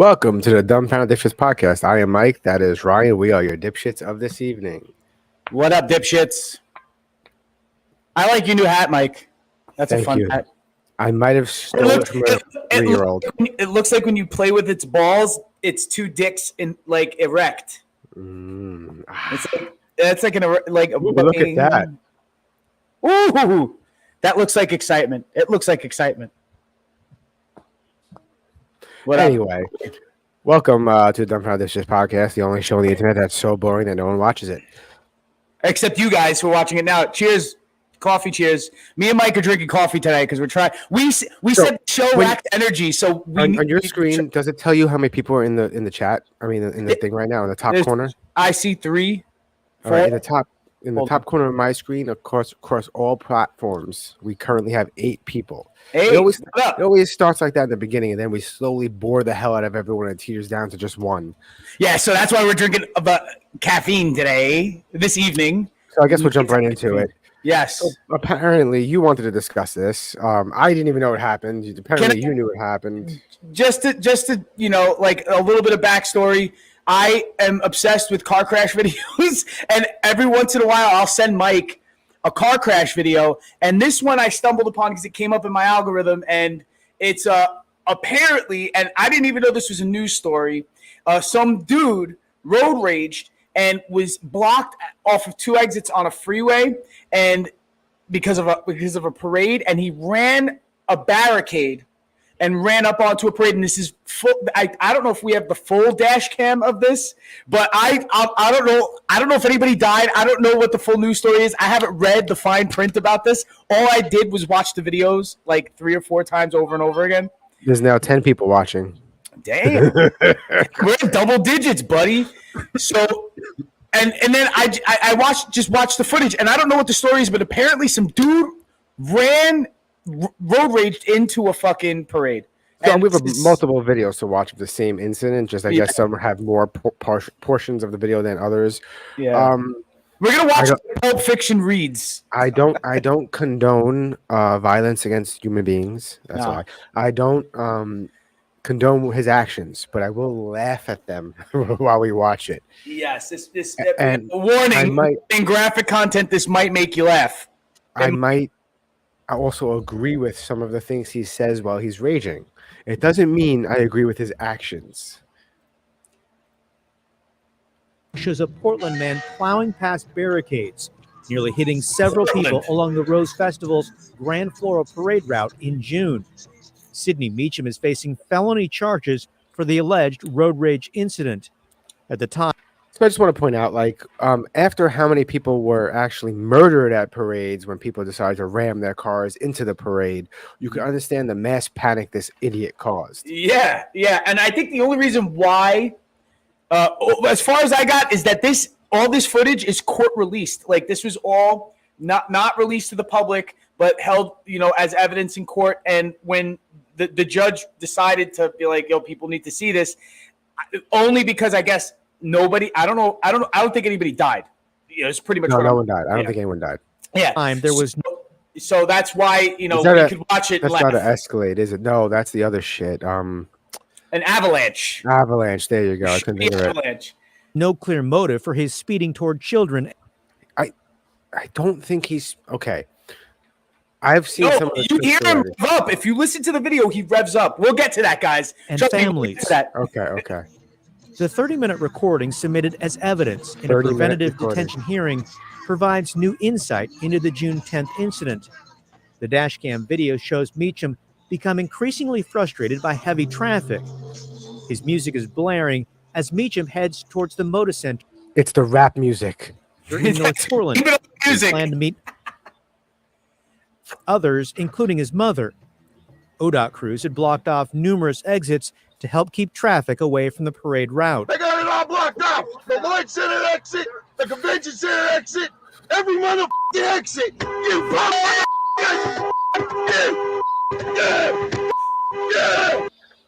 Welcome to the Dumbfounded Dipshits podcast. I am Mike. That is Ryan. We are your dipshits of this evening. What up, dipshits? I like your new hat, Mike. That's Thank a fun you. hat. I might have stolen it from a 3-year-old. It looks like when you play with its balls, it's two dicks in like erect. It's like Look at that. Ooh, that looks like excitement. It looks like excitement. Anyway, welcome to the Dumbfounded Dipshits podcast, the only show on the internet that's so boring that no one watches it. Except you guys who are watching it now. Cheers. Coffee, cheers. Me and Mike are drinking coffee today because we're trying. We said the show lacked energy, so on your screen, does it tell you how many people are in the chat? I mean, in the thing right now in the top corner. I see 3. All right, in the top corner of my screen, across all platforms, we currently have 8 people. It always starts like that in the beginning, and then we slowly bore the hell out of everyone and teeters down to just 1. Yeah, so that's why we're drinking caffeine this evening. So I guess we'll jump right into it. Yes. So apparently, you wanted to discuss this. I didn't even know it happened. Apparently, you knew it happened. Just to like a little bit of backstory. I am obsessed with car crash videos, and every once in a while, I'll send Mike a car crash video. And this one I stumbled upon because it came up in my algorithm, and it's apparently, and I didn't even know this was a news story. Some dude road raged and was blocked off of 2 exits on a freeway, and because of a parade, and he ran a barricade and ran up onto a parade. And this is full. I don't know if we have the full dash cam of this, but I don't know. I don't know if anybody died. I don't know what the full news story is. I haven't read the fine print about this. All I did was watch the videos like 3 or 4 times over and over again. There's now 10 people watching. Damn, we're in double digits, buddy. So, and then I watched the footage, and I don't know what the story is, but apparently some dude road raged into a fucking parade. So we have multiple videos to watch of the same incident. Just I guess some have more portions of the video than others. Yeah. We're gonna watch Pulp Fiction reads. I don't condone violence against human beings. That's why I don't condone his actions, but I will laugh at them while we watch it. Yes, this and warning in graphic content. This might make you laugh. I also agree with some of the things he says while he's raging. It doesn't mean I agree with his actions. Shows a Portland man plowing past barricades, nearly hitting several people along the Rose Festival's Grand Floral Parade route in June. Sidney Meacham is facing felony charges for the alleged road rage incident. At the time, so I just want to point out, after how many people were actually murdered at parades when people decided to ram their cars into the parade, you can understand the mass panic this idiot caused. Yeah. And I think the only reason why, as far as I got, is that all this footage is court released. Like, this was all not released to the public, but held, as evidence in court. And when the judge decided to be like, yo, people need to see this, only because I guess nobody, I don't think anybody died. It's pretty much no one died. I don't think anyone died. Yeah. There was so that's why, we could watch it. That's not an Escalade, is it? No, that's the other shit. An avalanche. Avalanche. There you go. I couldn't think of it. Avalanche. No clear motive for his speeding toward children. I don't think he's okay. I've seen some of the you hear him rev up. If you listen to the video, he revs up. We'll get to that, guys. And families. Okay. The 30-minute recording submitted as evidence in a preventative detention hearing provides new insight into the June 10th incident. The dashcam video shows Meacham become increasingly frustrated by heavy traffic. His music is blaring as Meacham heads towards the Moda Center. It's the rap music. In North Portland. He planned to meet others, including his mother. ODOT crews had blocked off numerous exits to help keep traffic away from the parade route. They got it all blocked off. The Lloyd Center exit, the Convention Center exit, every motherfucking exit. You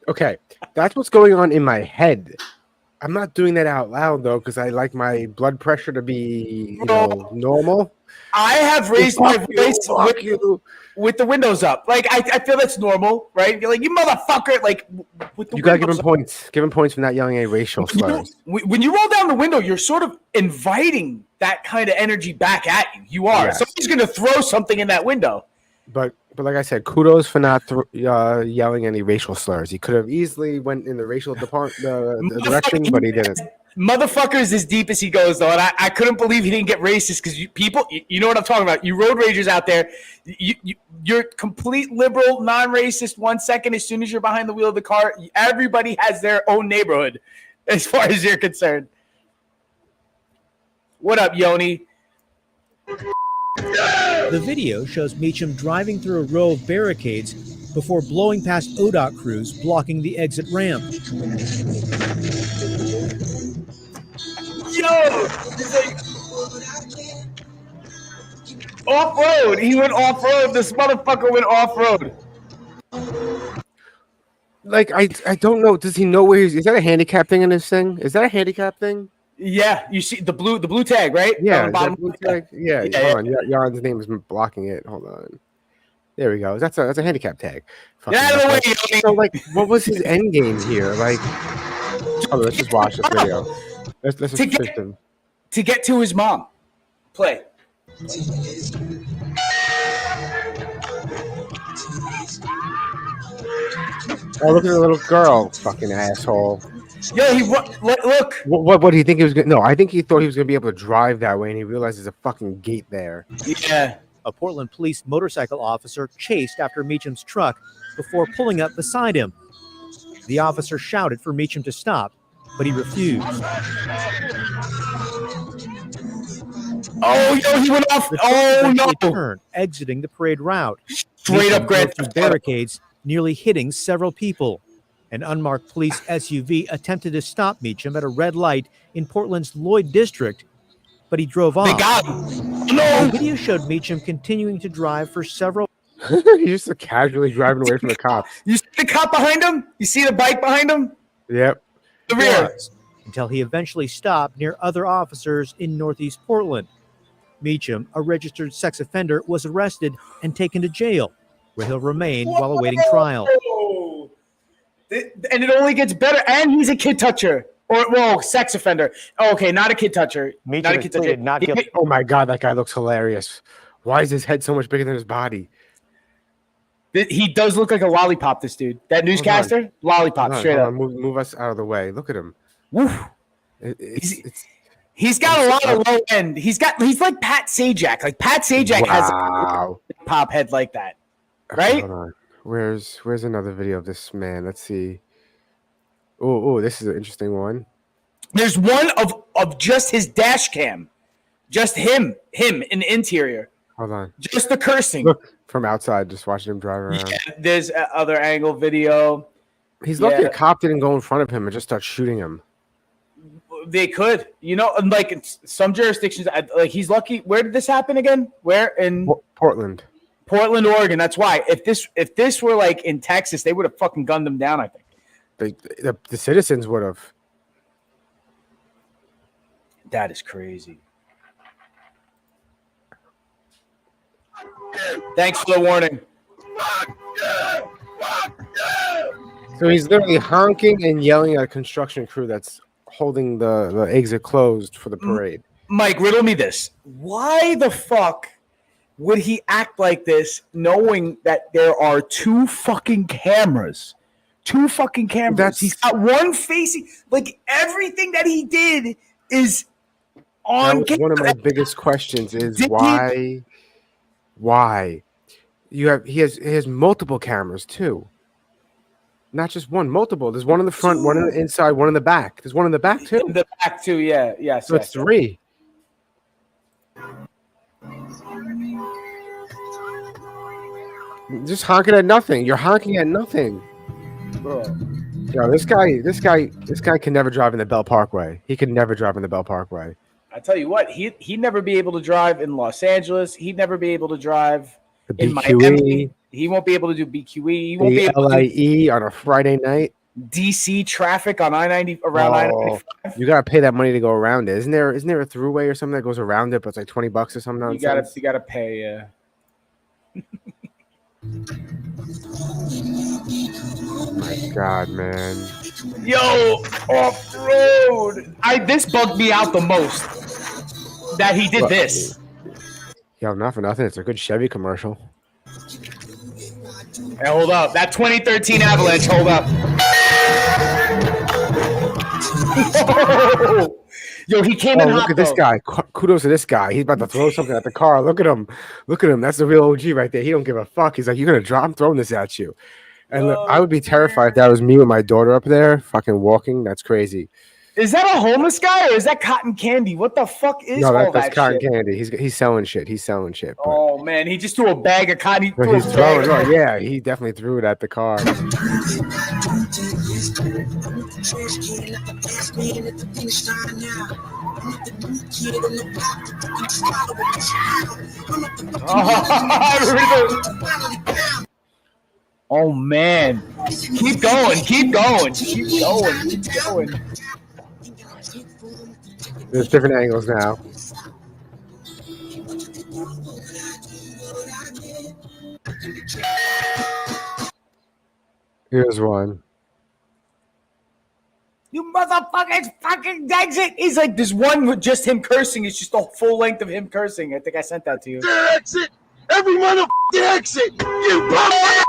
Okay, that's what's going on in my head. I'm not doing that out loud though, because I like my blood pressure to be, normal. I have raised my voice with the windows up. Like I feel that's normal, right? You're like, you motherfucker. Like with the you gotta give him points. Give him points for not yelling any racial slurs. When you roll down the window, you're sort of inviting that kind of energy back at you. You are. Yes. Somebody's gonna throw something in that window. But like I said, kudos for not yelling any racial slurs. He could have easily went in the racial direction, but he didn't. Motherfucker is as deep as he goes, though, and I couldn't believe he didn't get racist because you know what I'm talking about. You road ragers out there, you're complete liberal, non-racist 1 second. As soon as you're behind the wheel of the car, everybody has their own neighborhood as far as you're concerned. What up, Yoni? The video shows Meacham driving through a row of barricades before blowing past ODOT crews blocking the exit ramp. Yo! Off-road! He went off-road! This motherfucker went off-road! Like, I don't know. Does he know where he's... Is that a handicap thing in this thing? Is that a handicap thing? Yeah, you see the blue tag, right? Yeah, blue tag? Yeah. Hold on. Yaron's name is blocking it. Hold on. There we go. That's a handicap tag. Get out of the way. So, like, what was his end game here? Like, let's just watch this video. Let's just to get to his mom. Play. Oh, look at the little girl, fucking asshole. Yo, look. What do you think he was going to... No, I think he thought he was going to be able to drive that way, and he realized there's a fucking gate there. Yeah. A Portland police motorcycle officer chased after Meacham's truck before pulling up beside him. The officer shouted for Meacham to stop, but he refused. Oh, yo, he went off. Oh, no. Turned, exiting the parade route. Straight up Grand Theft barricades, nearly hitting several people. An unmarked police SUV attempted to stop Meacham at a red light in Portland's Lloyd district, but he drove off. They got him. No. The video showed Meacham continuing to drive for several... He's just casually driving away from the cops. You see the cop behind him? You see the bike behind him? Yep. The rear. Until he eventually stopped near other officers in Northeast Portland. Meacham, a registered sex offender, was arrested and taken to jail, where he'll remain while awaiting trial. And it only gets better. And he's a kid toucher. Or, sex offender. Oh, okay, not a kid toucher. Meacham not a kid toucher. Not guilty. Oh, my God, that guy looks hilarious. Why is his head so much bigger than his body? He does look like a lollipop, this dude. That newscaster? Lollipop, straight up. Move us out of the way. Look at him. Woof. He's got a lot of low end. He's like Pat Sajak. Like Pat Sajak has a pop head like that. Right? Hold on. Where's another video of this man? Let's see. Oh, this is an interesting one. There's one of just his dash cam. Just him in the interior. Hold on. Just the cursing. Look, from outside, just watching him drive around. Yeah, there's other angle video. He's lucky a cop didn't go in front of him and just start shooting him. They could. Like in some jurisdictions, like he's lucky. Where did this happen again? Where? In Portland. Portland, Oregon. That's why. If this were like in Texas, they would have fucking gunned them down, I think. The citizens would have. That is crazy. Thanks for the warning. So he's literally honking and yelling at a construction crew that's holding the exit closed for the parade. Mike, riddle me this. Why the fuck would he act like this knowing that there are two fucking cameras? He's got one facing. Like everything that he did is on camera. One of my biggest questions is why he has multiple cameras too, not just one, multiple. There's one in the front, one in the inside, one in the back. There's one in the back too. In the back too, yeah. So it's three. Just honking at nothing. You're honking at nothing, bro. Yo, this guy can never drive in the Bell Parkway. He can never drive in the Bell Parkway. I tell you what, he'd never be able to drive in Los Angeles. He'd never be able to drive in Miami. He won't be able to do BQE. He won't be able LIE on a Friday night. DC traffic on I-90 around I-95. You gotta pay that money to go around it. Isn't there a throughway or something that goes around it, but it's like $20 or something nonsense? You gotta pay, yeah. Oh my God, man. Yo, off road. This bugged me out the most that he did this. Yo, not for nothing. It's a good Chevy commercial. Hey, hold up. That 2013 Avalanche, hold up. Yo, he came in hot. Look at this guy. Kudos to this guy. He's about to throw something at the car. Look at him. Look at him. That's the real OG right there. He don't give a fuck. He's like, you're going to drop? I'm throwing this at you. And I would be terrified if that was me with my daughter up there fucking walking. That's crazy. Is that a homeless guy or is that cotton candy? What the fuck is all that shit? That's cotton candy. He's selling shit. But, oh man, he just threw a bag of cotton. Yeah, he definitely threw it at the car. Oh man, keep going. There's different angles now. Here's one. You motherfuckers fucking exit. He's like, there's one with just him cursing. It's just the full length of him cursing. I think I sent that to you. Exit! Every motherfucking exit! You motherfuckers!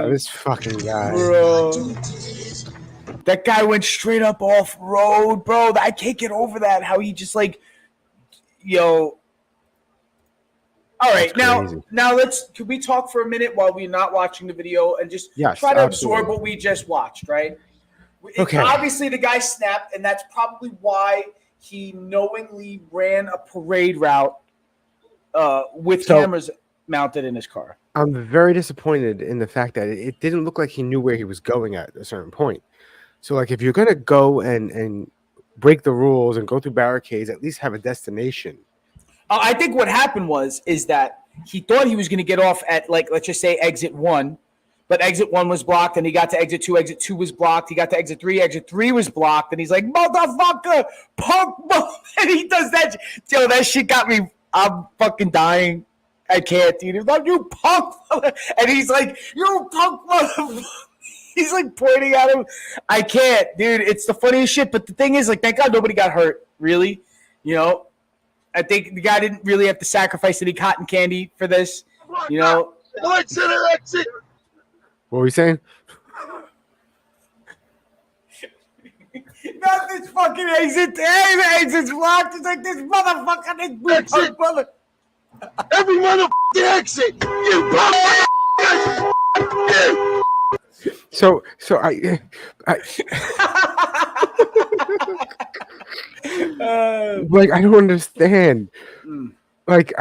This fucking guy. Bro. That guy went straight up off road, bro. I can't get over that. How he just like, yo. All right, now could we talk for a minute while we're not watching the video and just try to absorb what we just watched, right? Okay. Obviously, the guy snapped, and that's probably why he knowingly ran a parade route with cameras mounted in his car. I'm very disappointed in the fact that it didn't look like he knew where he was going at a certain point. So, like, if you're gonna go and break the rules and go through barricades, at least have a destination. I think what happened is that he thought he was going to get off at, like, let's just say exit 1, but exit 1 was blocked, and he got to exit 2 was blocked, he got to exit 3 was blocked, and he's like, motherfucker, punk, and he does that. Yo, that shit got me, I'm fucking dying. I can't, dude. He's like, you punk, and he's like, you punk, motherfucker. He's like pointing at him. I can't, dude. It's the funniest shit, but the thing is, like, thank God nobody got hurt, really, you know? I think the guy didn't really have to sacrifice any cotton candy for this, you know. North Center exit. What were you saying? Not this fucking exit. The exit's blocked. It's like this motherfucker. This exit. Every motherfucking exit. You motherfuckers. So I like, I don't understand. Like,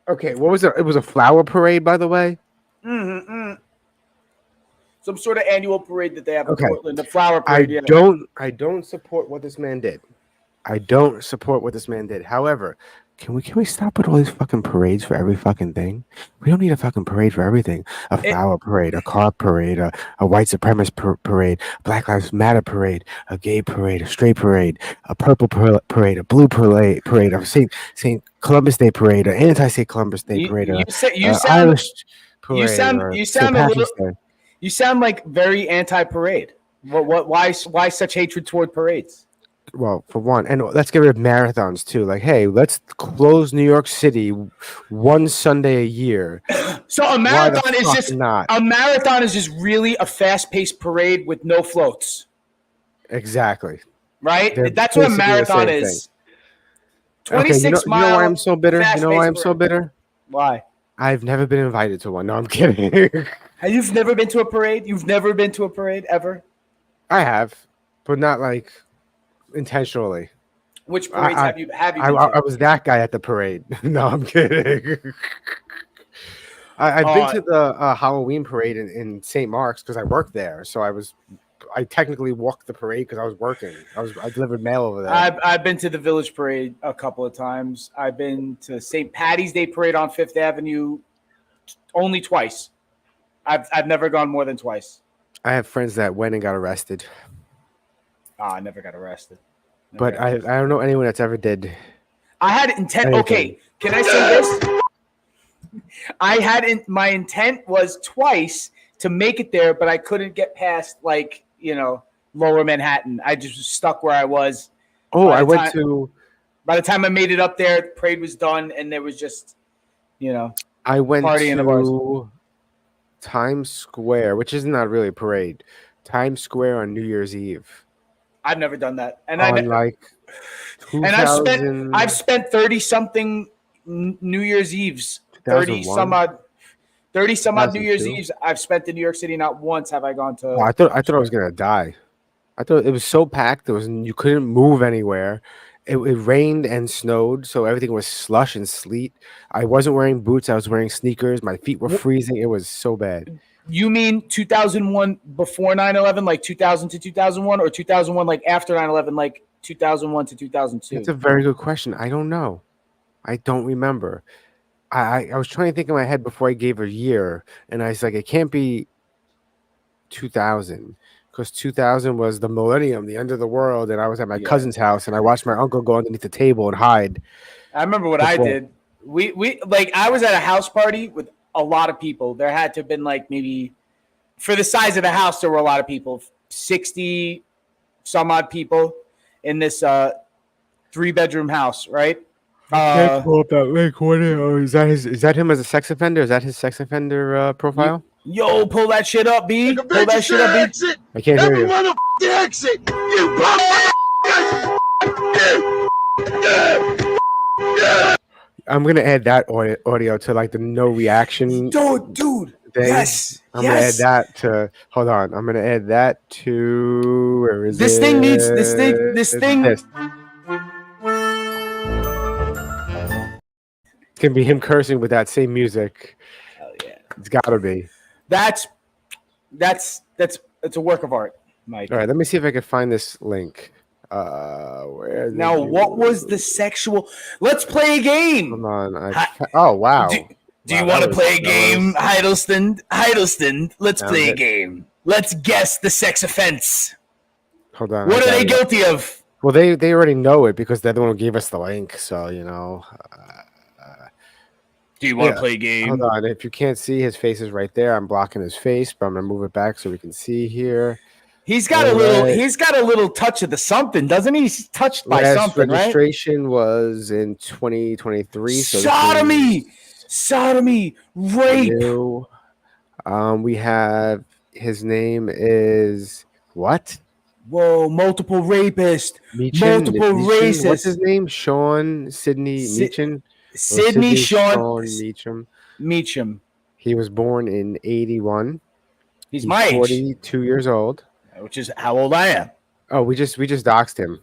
okay, what was it? It was a flower parade, by the way. Some sort of annual parade that they have in Portland. The flower parade. I don't support what this man did. However, can we stop with all these fucking parades for every fucking thing? We don't need a fucking parade for everything. A flower parade, a car parade, a white supremacist parade, a Black Lives Matter parade, a gay parade, a straight parade, a purple parade, a blue parade, a St. Columbus Day parade, an anti-St. Columbus Day parade, Irish parade. You sound like very anti-parade. Why such hatred toward parades? Well, for one, and let's get rid of marathons too. Like, hey, let's close New York City one Sunday a year. So a marathon is just really a fast-paced parade with no floats. Exactly. Right? That's what a marathon is. 26 miles. You know why I'm so bitter? Why? I've never been invited to one. No, I'm kidding. You've never been to a parade? You've never been to a parade ever? I have, but not like intentionally. Which parades have you been to? I was that guy at the parade. No, I'm kidding. I've been to the Halloween parade in St. Mark's because I worked there. So I technically walked the parade because I was working. I delivered mail over there. I've been to the Village Parade a couple of times. I've been to St. Patty's Day Parade on Fifth Avenue only twice. I've never gone more than twice. I have friends that went and got arrested. I never got arrested. I don't know anyone that's ever did. I had intent. Okay, can I say this? My intent was twice to make it there, but I couldn't get past Lower Manhattan. I just was stuck where I was. Oh, By the time I made it up there, the parade was done, and there was just, I went party in the bars. to Times Square, which is not really a parade. Times Square on New Year's Eve. I've never done that, and I've spent 30-something New Year's Eves, 30 some odd New Year's Eves I've spent in New York City. Not once have I gone to. Oh, I thought I was gonna die. I thought it was so packed. You couldn't move anywhere. It rained and snowed, so everything was slush and sleet. I wasn't wearing boots. I was wearing sneakers. My feet were freezing. It was so bad. You mean 2001 before 9/11, like 2000 to 2001, or 2001 like after 9/11, like 2001 to 2002? That's a very good question. I don't know. I don't remember. I was trying to think in my head before I gave a year, and I was like, it can't be 2000 because 2000 was the millennium, the end of the world, and I was at my cousin's house, and I watched my uncle go underneath the table and hide. I remember what I did. We I was at a house party with a lot of people. There had to have been maybe for the size of the house, there were a lot of people, 60 some odd people in this 3-bedroom house, right? Can't pull up that link. Is that him as a sex offender? Is that his sex offender profile? Yo, pull that shit up, B. Pull that shit up, B. Exit. I can't hear you. Every motherfucking exit. You I'm gonna add that audio to the no reaction. Dude. Thing. Yes. I'm gonna add that to. Hold on. I'm gonna add that to. Where is this it? thing needs this thing. This. It's gonna be him cursing with that same music. Oh yeah. It's gotta be. That's a work of art, Mike. All right. Let me see if I can find this link. Where now, what was the sexual? Let's play a game. Hold on. Oh wow. Do you want to play a game, Hiddleston? Let's play a game. Let's guess the sex offense. Hold on. What are they guilty of? Well, they already know it because they're the one who gave us the link. So Do you want to play a game? Hold on. If you can't see, his face is right there. I'm blocking his face, but I'm gonna move it back so we can see here. He's got a little touch of the something, doesn't he? He's touched by something, right? Registration was in 2023. So sodomy, rape. We have his name is what? Whoa, multiple rapist, Meechin? multiple racist. What's his name? Sean Sidney Meechin. Sidney Sean Meechin. He was born in 81. He's my age. 42 years old. Which is how old I am. Oh, we just doxed him.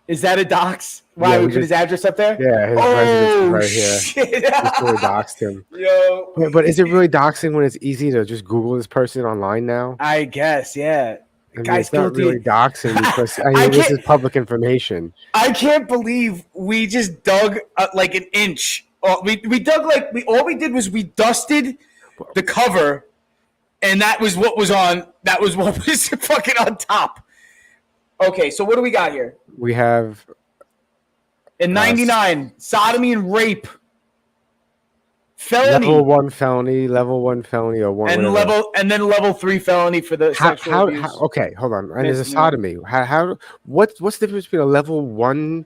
Is that a dox? Why we put his address up there? Yeah, his residence is right here. Shit. We totally doxed him. Yo. But is it really doxing when it's easy to just Google this person online now? I guess, yeah. It's not really doxing because this is public information. I can't believe we just dug like an inch. We dug all we did was we dusted the cover, and that was what was on. That was what was fucking on top. Okay, so what do we got here? We have in 99 sodomy and rape. Felony. Level 1 felony, or one, and then level 3 felony for the sexual abuse. Okay, hold on. And there's a sodomy. What's the difference between a level 1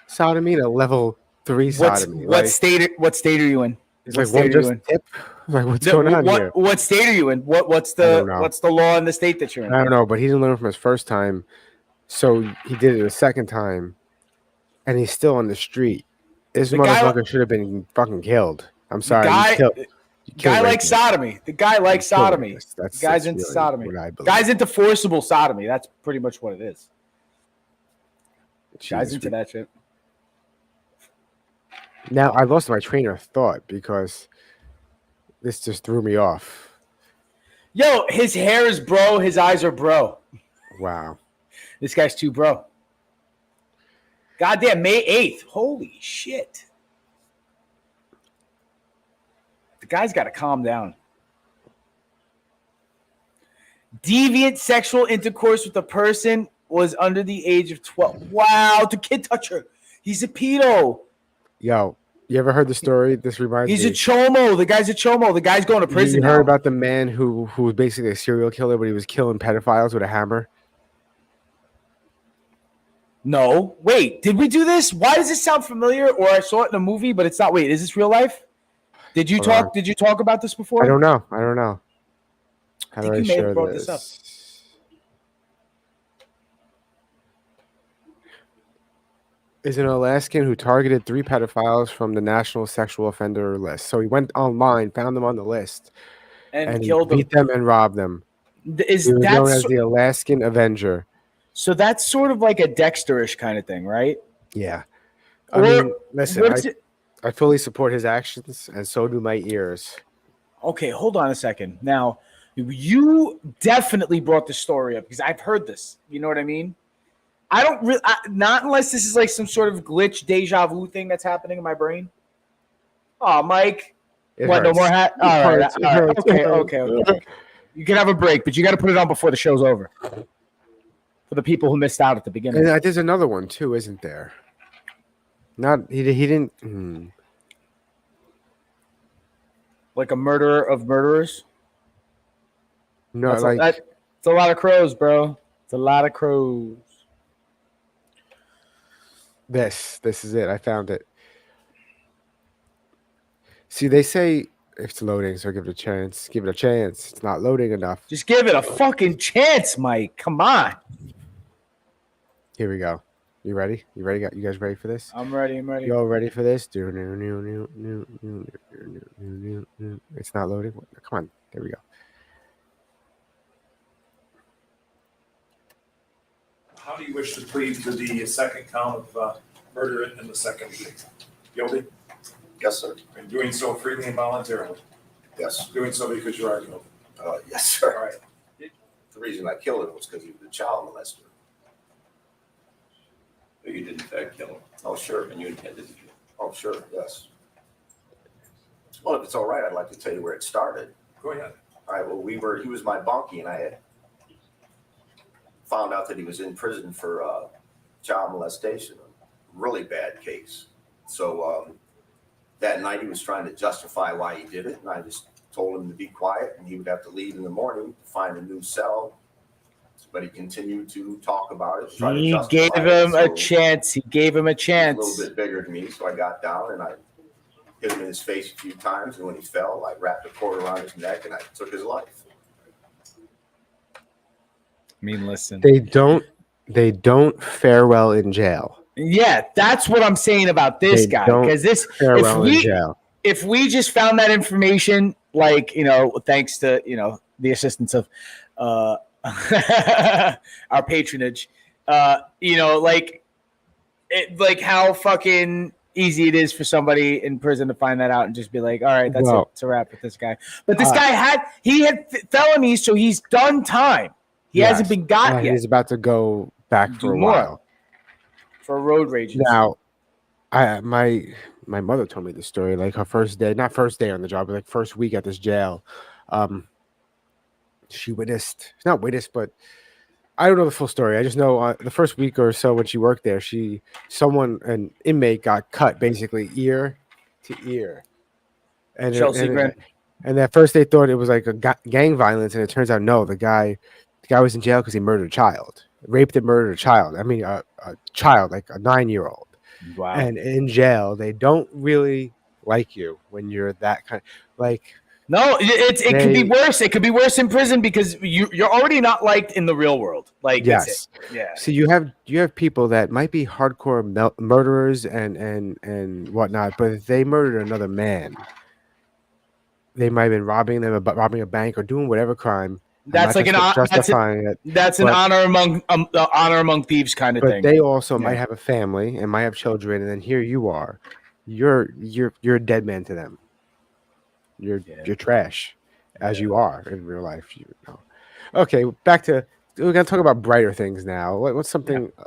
sodomy and a level 3 sodomy? What state are you in? It's like one just tip. Like what's going on here? What state are you in? What's the law in the state that you're in? I don't know, but he didn't learn from his first time, so he did it a second time, and he's still on the street. This motherfucker should have been fucking killed. I'm sorry. The guy likes sodomy. The guy likes sodomy. The guy's into sodomy. Guy's into forcible sodomy. That's pretty much what it is. Guy's into that shit. Now I lost my train of thought because this just threw me off. Yo, his hair is bro. His eyes are bro. Wow. This guy's too bro. Goddamn, May 8th. Holy shit. The guy's got to calm down. Deviant sexual intercourse with a person was under the age of 12. Wow, the kid toucher. He's a pedo. Yo, you ever heard the story? This reminds me. He's a chomo. The guy's a chomo. The guy's going to prison. You heard about the man who was basically a serial killer, but he was killing pedophiles with a hammer? No. Wait, did we do this? Why does this sound familiar? Or I saw it in a movie, but it's not. Wait, is this real life? Did you talk about this before? I don't know. How do I share have brought this up. Is an Alaskan who targeted 3 pedophiles from the National Sexual Offender List. So he went online, found them on the list, and killed beat them and robbed them. He was known as the Alaskan Avenger. So that's sort of like a Dexter-ish kind of thing, right? Yeah. I mean, listen, I fully support his actions, and so do my ears. Okay, hold on a second. Now, you definitely brought the story up because I've heard this. You know what I mean? I don't really, not unless this is like some sort of glitch, deja vu thing that's happening in my brain. Oh, Mike. What, no more hat? All right. Okay. You can have a break, but you got to put it on before the show's over. For the people who missed out at the beginning. And there's another one too, isn't there? He didn't. Like a murderer of murderers? No, it's a lot of crows, bro. It's a lot of crows. This is it. I found it. See, they say if it's loading, so give it a chance. Give it a chance. It's not loading enough. Just give it a fucking chance, Mike. Come on. Here we go. You ready? You guys ready for this? I'm ready. You all ready for this? It's not loading. Come on. There we go. How do you wish to plead to the second count of murder in the second degree? Guilty? Yes, sir. And doing so freely and voluntarily? Yes. Doing so because you are guilty? Yes, sir. All right. The reason I killed him was because he was a child molester. But you did in fact kill him. Oh, sure. And you intended to kill him. Oh, sure. Yes. Well, if it's all right, I'd like to tell you where it started. Go ahead. All right. Well, he was my bunkie, and I had found out that he was in prison for child molestation, a really bad case. So that night he was trying to justify why he did it, and I just told him to be quiet, and he would have to leave in the morning to find a new cell. But he continued to talk about it. He gave him a chance. He gave him a chance. A little bit bigger than me, so I got down and I hit him in his face a few times. And when he fell, I wrapped a cord around his neck and I took his life. I mean, listen. They don't fare well in jail. Yeah, that's what I'm saying about this guy. Because if we just found that information, like, thanks to the assistance of our patronage, like how fucking easy it is for somebody in prison to find that out and just be like, all right, that's it. It's a wrap with this guy. But this guy had felonies, so he's done time. He hasn't been got yet. He's about to go back for a while. For road rage. Now, my mother told me the story, like her first day, not first day on the job, but like first week at this jail. She not witnessed, but I don't know the full story. I just know the first week or so when she worked there, an inmate got cut basically ear to ear. And at first they thought it was like a gang violence, and it turns out no, the guy was in jail because he murdered a child, raped and murdered a child. I mean, a child, like a 9-year-old. Wow. And in jail, they don't really like you when you're that kind of like. No, it could be worse. It could be worse in prison because you're already not liked in the real world. Like, yes, yeah. So you have people that might be hardcore murderers and whatnot, but if they murdered another man, they might have been robbing a bank or doing whatever crime. That's like that's an honor among thieves kind of thing. But they also might have a family and might have children, and then here you are, you're a dead man to them. You're trash, as you are in real life. You know. Okay, back to we're gonna talk about brighter things now. What's something? Yeah.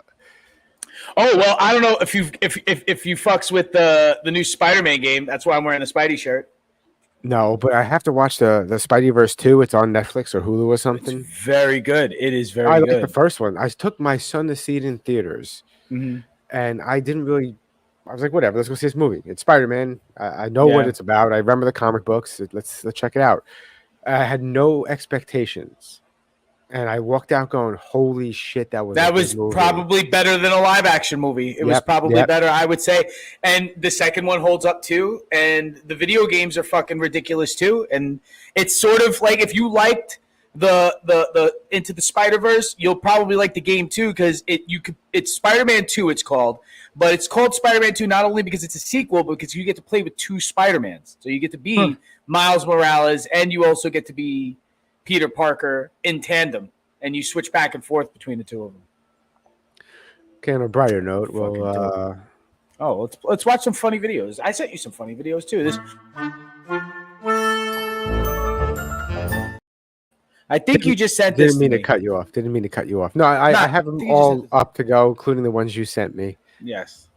Oh well, I don't know if you fucks with the new Spider-Man game. That's why I'm wearing the Spidey shirt. No, but I have to watch the Spideyverse 2. It's on Netflix or Hulu or something. It's very good. It is very I good. like the first one. I took my son to see it in theaters, and I didn't really. I was like, whatever. Let's go see this movie. It's Spider-Man. I know what it's about. I remember the comic books. Let's check it out. I had no expectations, and I walked out going, "Holy shit, that was probably better than a live action movie. It was probably better, I would say. And the second one holds up too. And the video games are fucking ridiculous too. And it's sort of like if you liked the Into the Spider-Verse, you'll probably like the game too because it's Spider-Man 2. It's called, but it's called Spider-Man 2 not only because it's a sequel, but because you get to play with two Spider-Mans. So you get to be Miles Morales, and you also get to be Peter Parker in tandem, and you switch back and forth between the two of them. Okay, on a brighter note, let's watch some funny videos. I sent you some funny videos too. I think you just sent this. Didn't mean to cut you off. No, I have them all up to go, including the ones you sent me. Yes.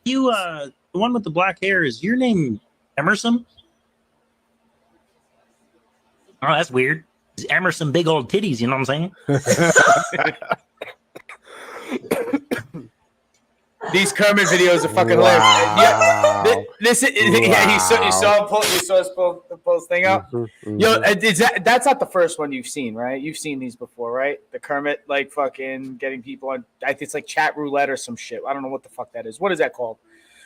You, the one with the black hair, is your name Emerson? Oh, that's weird. It's Emerson, big old titties. You know what I'm saying? These Kermit videos are fucking hilarious. Yeah, you saw us pull the post thing up. Yo, that's not the first one you've seen, right? You've seen these before, right? The Kermit like fucking getting people on. I think it's like chat roulette or some shit. I don't know what the fuck that is. What is that called?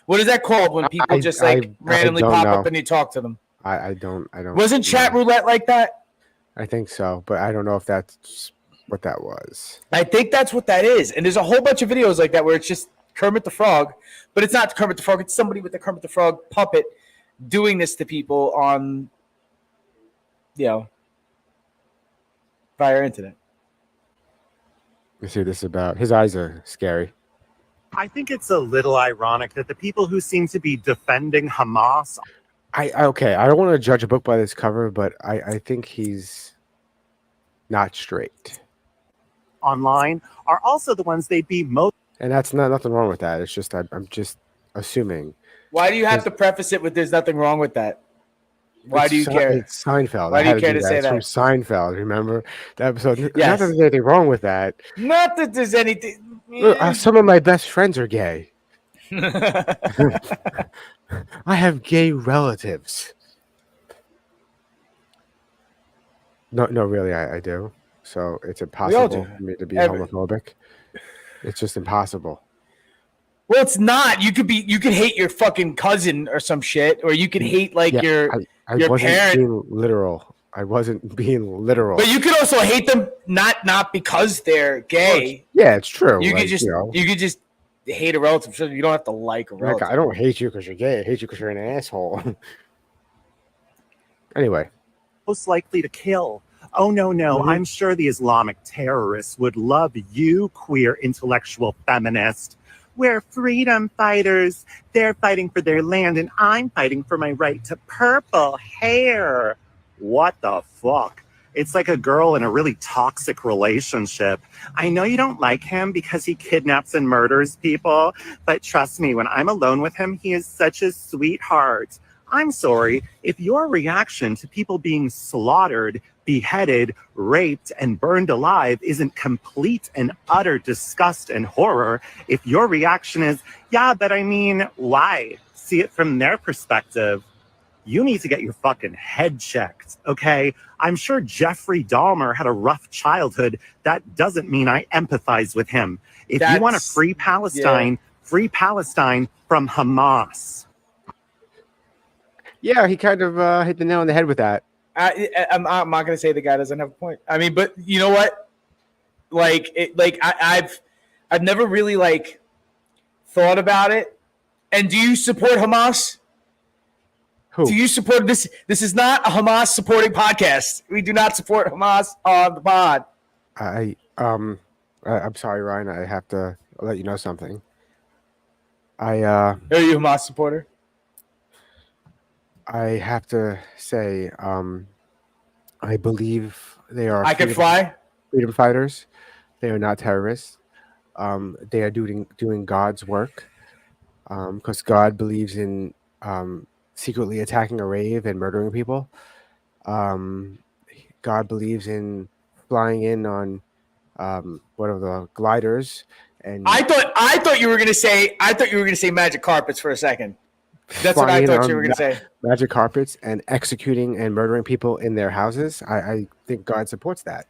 What is that called when people just randomly pop up and you talk to them? I don't. Wasn't chat roulette like that? I think so, but I don't know if that's what that was. I think that's what that is. And there's a whole bunch of videos like that where it's just Kermit the Frog, but it's not Kermit the Frog. It's somebody with the Kermit the Frog puppet doing this to people on, via internet. Let's see what this is about. His eyes are scary. I think it's a little ironic that the people who seem to be defending Hamas. I don't want to judge a book by this cover, but I think he's not straight. Online are also the ones they'd be most. And that's nothing wrong with that. It's just I'm just assuming. Why do you have to preface it with "There's nothing wrong with that"? Why do you care? It's Seinfeld. Why do you care to say that? It's from Seinfeld. Remember that episode? Yes. Not that there's anything wrong with that. Not that there's anything. Some of my best friends are gay. I have gay relatives. No, really, I do. So it's impossible for me to be homophobic. It's just impossible. Well, it's not. You could hate your fucking cousin or some shit, or you could hate your wasn't parent. Being literal. I wasn't being literal. But you could also hate them not because they're gay. Yeah, it's true. You could just hate a relative. You don't have to like a relative. I don't hate you because you're gay. I hate you because you're an asshole. Anyway. Most likely to kill. Oh, no. Mm-hmm. I'm sure the Islamic terrorists would love you, queer intellectual feminist. We're freedom fighters. They're fighting for their land, and I'm fighting for my right to purple hair. What the fuck? It's like a girl in a really toxic relationship. I know you don't like him because he kidnaps and murders people, but trust me, when I'm alone with him, he is such a sweetheart. I'm sorry, if your reaction to people being slaughtered, beheaded, raped, and burned alive isn't complete and utter disgust and horror, if your reaction is, yeah, but I mean, why? See it from their perspective. You need to get your fucking head checked, okay? I'm sure Jeffrey Dahmer had a rough childhood. That doesn't mean I empathize with him. If you want to free Palestine, free Palestine from Hamas. Yeah, he kind of hit the nail on the head with that. I'm not going to say the guy doesn't have a point. I mean, but you know what? I've never really thought about it. And do you support Hamas? Who? Do you support this? This is not a Hamas supporting podcast. We do not support Hamas on the pod. I'm sorry, Ryan. I have to let you know something. Are you a Hamas supporter? I have to say, I believe they are. I could fly. Freedom fighters. They are not terrorists. They are doing God's work. Because God believes in secretly attacking a rave and murdering people. God believes in flying in on one of the gliders. And I thought you were gonna say magic carpets for a second. That's what I thought you were gonna say. Magic carpets and executing and murdering people in their houses. I think God supports that.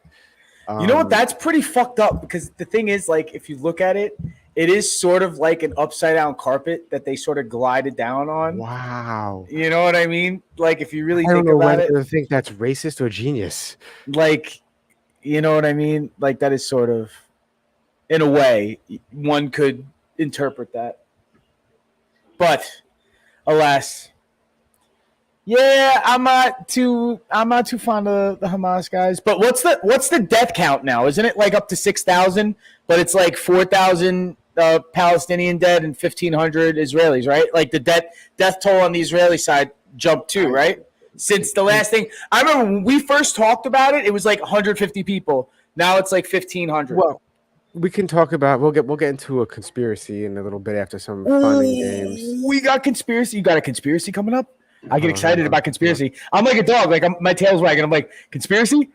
You know what? That's pretty fucked up because the thing is, like, if you look at it, it is sort of like an upside down carpet that they sort of glided down on. Wow. You know what I mean? Like, if you really think about it, I don't think that's racist or genius. Like, you know what I mean? Like, that is sort of, in a way, one could interpret that. But, alas, yeah, I'm not too fond of the Hamas guys. But what's the death count now? Isn't it like up to 6,000? But it's like 4,000 Palestinian dead and 1,500 Israelis, right? Like the death toll on the Israeli side jumped too, right? Since the last thing, I remember when we first talked about it, it was like 150 people. Now it's like 1,500. Well, we can talk about we'll get into a conspiracy in a little bit after some fun and games. We got conspiracy. You got a conspiracy coming up? I get excited about conspiracy. I'm like a dog. Like my tail's wagging. I'm like, conspiracy?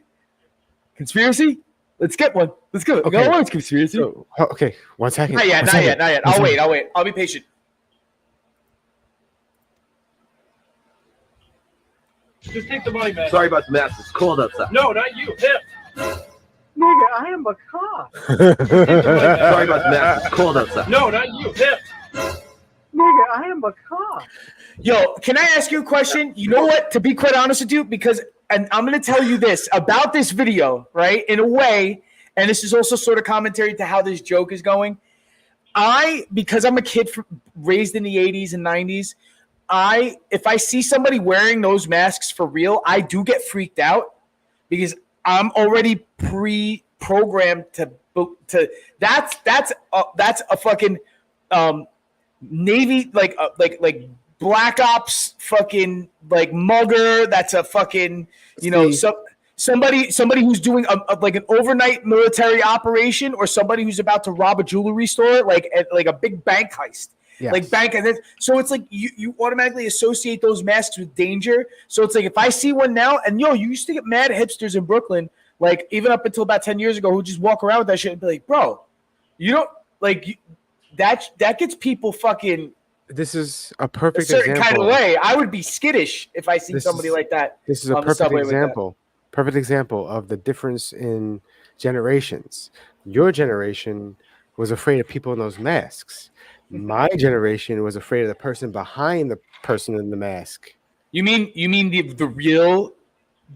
Let's get one. Let's go. Okay. No, it's conspiracy. So, okay, 1 second. Not yet. I'll wait. I'll be patient. Just take the money, man. Sorry about the mess. It's cold outside. No, not you. Him. Nigga, I am a cop. Sorry about the mess. It's cold outside. No, not you. Him. Nigga, I am a cop. Yo, can I ask you a question? You know what? To be quite honest with you, because and I'm going to tell you this about this video, right? In a way, and this is also sort of commentary to how this joke is going. Because I'm a kid raised in the 80s and 90s, if I see somebody wearing those masks for real, I do get freaked out because I'm already pre-programmed to that's a fucking Navy like Black Ops fucking like mugger. That's a fucking somebody who's doing like an overnight military operation or somebody who's about to rob a jewelry store like a big bank heist. Yes. Like bank, and then, so it's like you automatically associate those masks with danger. So it's like if I see one now, and you used to get mad hipsters in Brooklyn, like even up until about 10 years ago, who just walk around with that shit and be like, bro, you don't like that gets people fucking. This is a perfect certain example. kind of way. I would be skittish if I see somebody like that. This is a perfect example of the difference in generations. Your generation was afraid of people in those masks. My generation was afraid of the person behind the person in the mask. You mean the real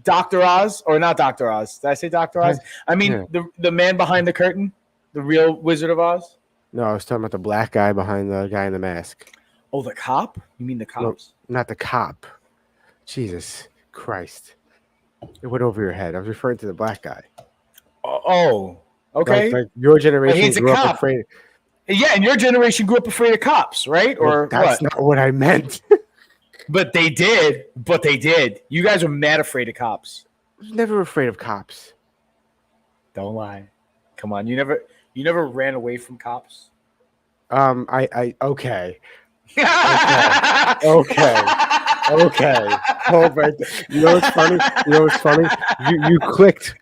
Dr. Oz or not Dr. Oz? Did I say Dr. Oz? I mean the man behind the curtain, the real Wizard of Oz. No, I was talking about the black guy behind the guy in the mask. Oh, the cop? You mean the cops? No, not the cop. Jesus Christ! It went over your head. I was referring to the black guy. Oh, okay. Like your generation grew up afraid. Yeah, and your generation grew up afraid of cops, right? Or that's not what I meant. But they did. You guys are mad afraid of cops. I was never afraid of cops. Don't lie. Come on, you never ran away from cops. Okay. Hold right there. You know what's funny?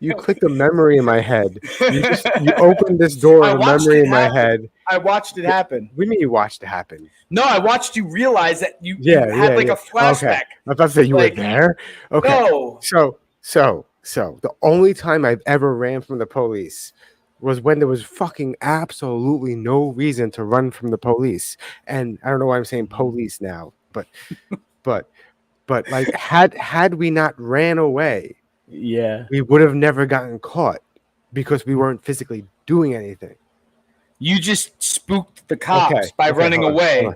You clicked a memory in my head. You opened this door of a memory in my head. I watched it happen. What do you mean you watched it happen? No, I watched you realize that you had a flashback. Okay. I was about to say you were there. Okay. No. So the only time I've ever ran from the police was when there was fucking absolutely no reason to run from the police. And I don't know why I'm saying police now, but like had we not ran away, we would have never gotten caught because we weren't physically doing anything. You just spooked the cops by running away.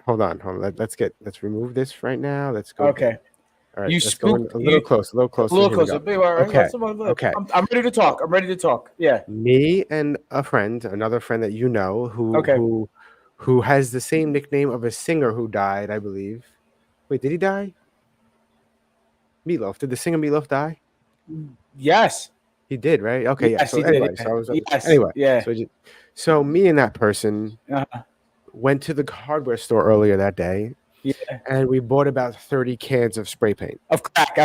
Hold on. Let's remove this right now. Let's go. Okay. All right, let's go a little closer. A little closer. Okay. I'm ready to talk. Yeah. Me and another friend that you know who who has the same nickname of a singer who died, I believe. Wait, did he die? Meatloaf. Did the singer Meatloaf die? Yes. He did, right? Okay, yeah. Yes, So he anyway, did. so I was Yes. anyway. Yeah. So me and that person Uh-huh. went to the hardware store earlier that day. Yeah. And we bought about 30 cans of spray paint. Of crack.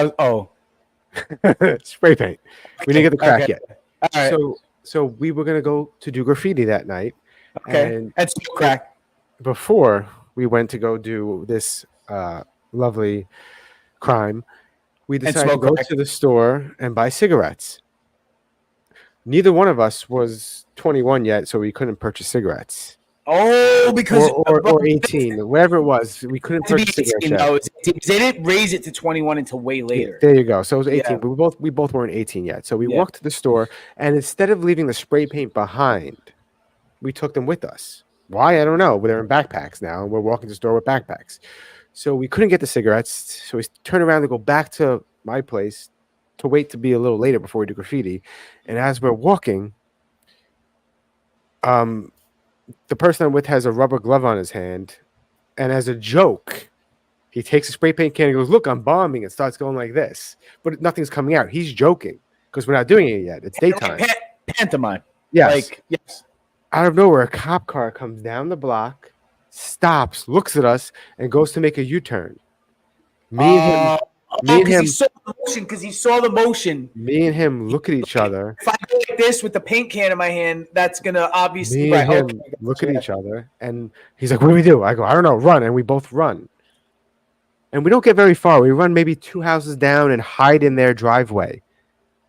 Spray paint. We didn't get the crack yet. All right. So we were gonna go to do graffiti that night. Okay. And that's crack. Before we went to go do this lovely crime, we decided to go to the store and buy cigarettes. Neither one of us was 21 yet, so we couldn't purchase cigarettes. Oh, because or 18, whatever it was, we couldn't purchase cigarettes yet. No, they didn't raise it to 21 until way later. There you go. So it was 18. Yeah. But we both weren't 18 yet. So we walked to the store, and instead of leaving the spray paint behind, we took them with us. Why? I don't know. They're in backpacks now, and we're walking to the store with backpacks. So we couldn't get the cigarettes. So we turned around to go back to my place to wait to be a little later before we do graffiti. And as we're walking, the person I'm with has a rubber glove on his hand, and as a joke, he takes a spray paint can and goes, "Look, I'm bombing," and starts going like this. But nothing's coming out. He's joking because we're not doing it yet. It's daytime. Pantomime. Yes. Yes. Out of nowhere, a cop car comes down the block, stops, looks at us, and goes to make a U-turn. Me and him. He saw the motion. Because he saw the motion. Me and him look at each other. If I go like this with the paint can in my hand, that's gonna obviously. Me and him look at each other, and he's like, "What do we do?" I go, "I don't know, run," and we both run. And we don't get very far. We run maybe 2 houses down and hide in their driveway.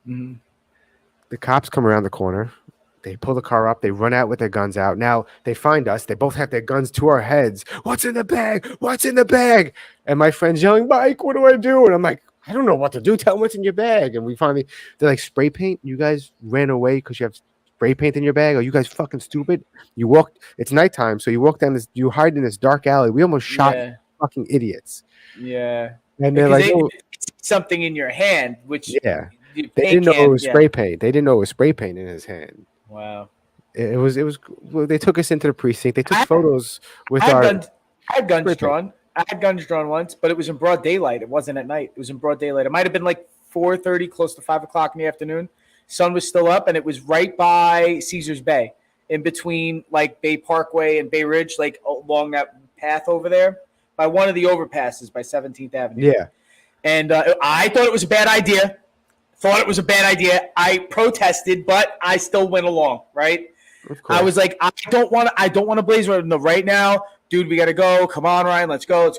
Mm-hmm. The cops come around the corner. They pull the car up. They run out with their guns out. Now they find us. They both have their guns to our heads. "What's in the bag? What's in the bag?" And my friend's yelling, "Mike, what do I do?" And I'm like, "I don't know what to do. Tell them what's in your bag." And they're like, "Spray paint? You guys ran away because you have spray paint in your bag? Are you guys fucking stupid? You walked, it's nighttime, so you walk down this, you hide in this dark alley. We almost shot fucking idiots." Yeah. And they're like, something in your hand, which they didn't know it was spray paint. They didn't know it was spray paint in his hand. Wow. It was. Well, they took us into the precinct. They took photos with I had guns drawn. I had guns drawn once, but it was in broad daylight. It wasn't at night. It was in broad daylight. It might have been like 4:30, close to 5 o'clock in the afternoon. Sun was still up, and it was right by Caesars Bay, in between like Bay Parkway and Bay Ridge, like along that path over there, by one of the overpasses by 17th Avenue. Yeah. And I thought it was a bad idea. I protested, but I still went along, right? I was like, I don't want to blaze right now. Dude, we got to go. Come on, Ryan. Let's go.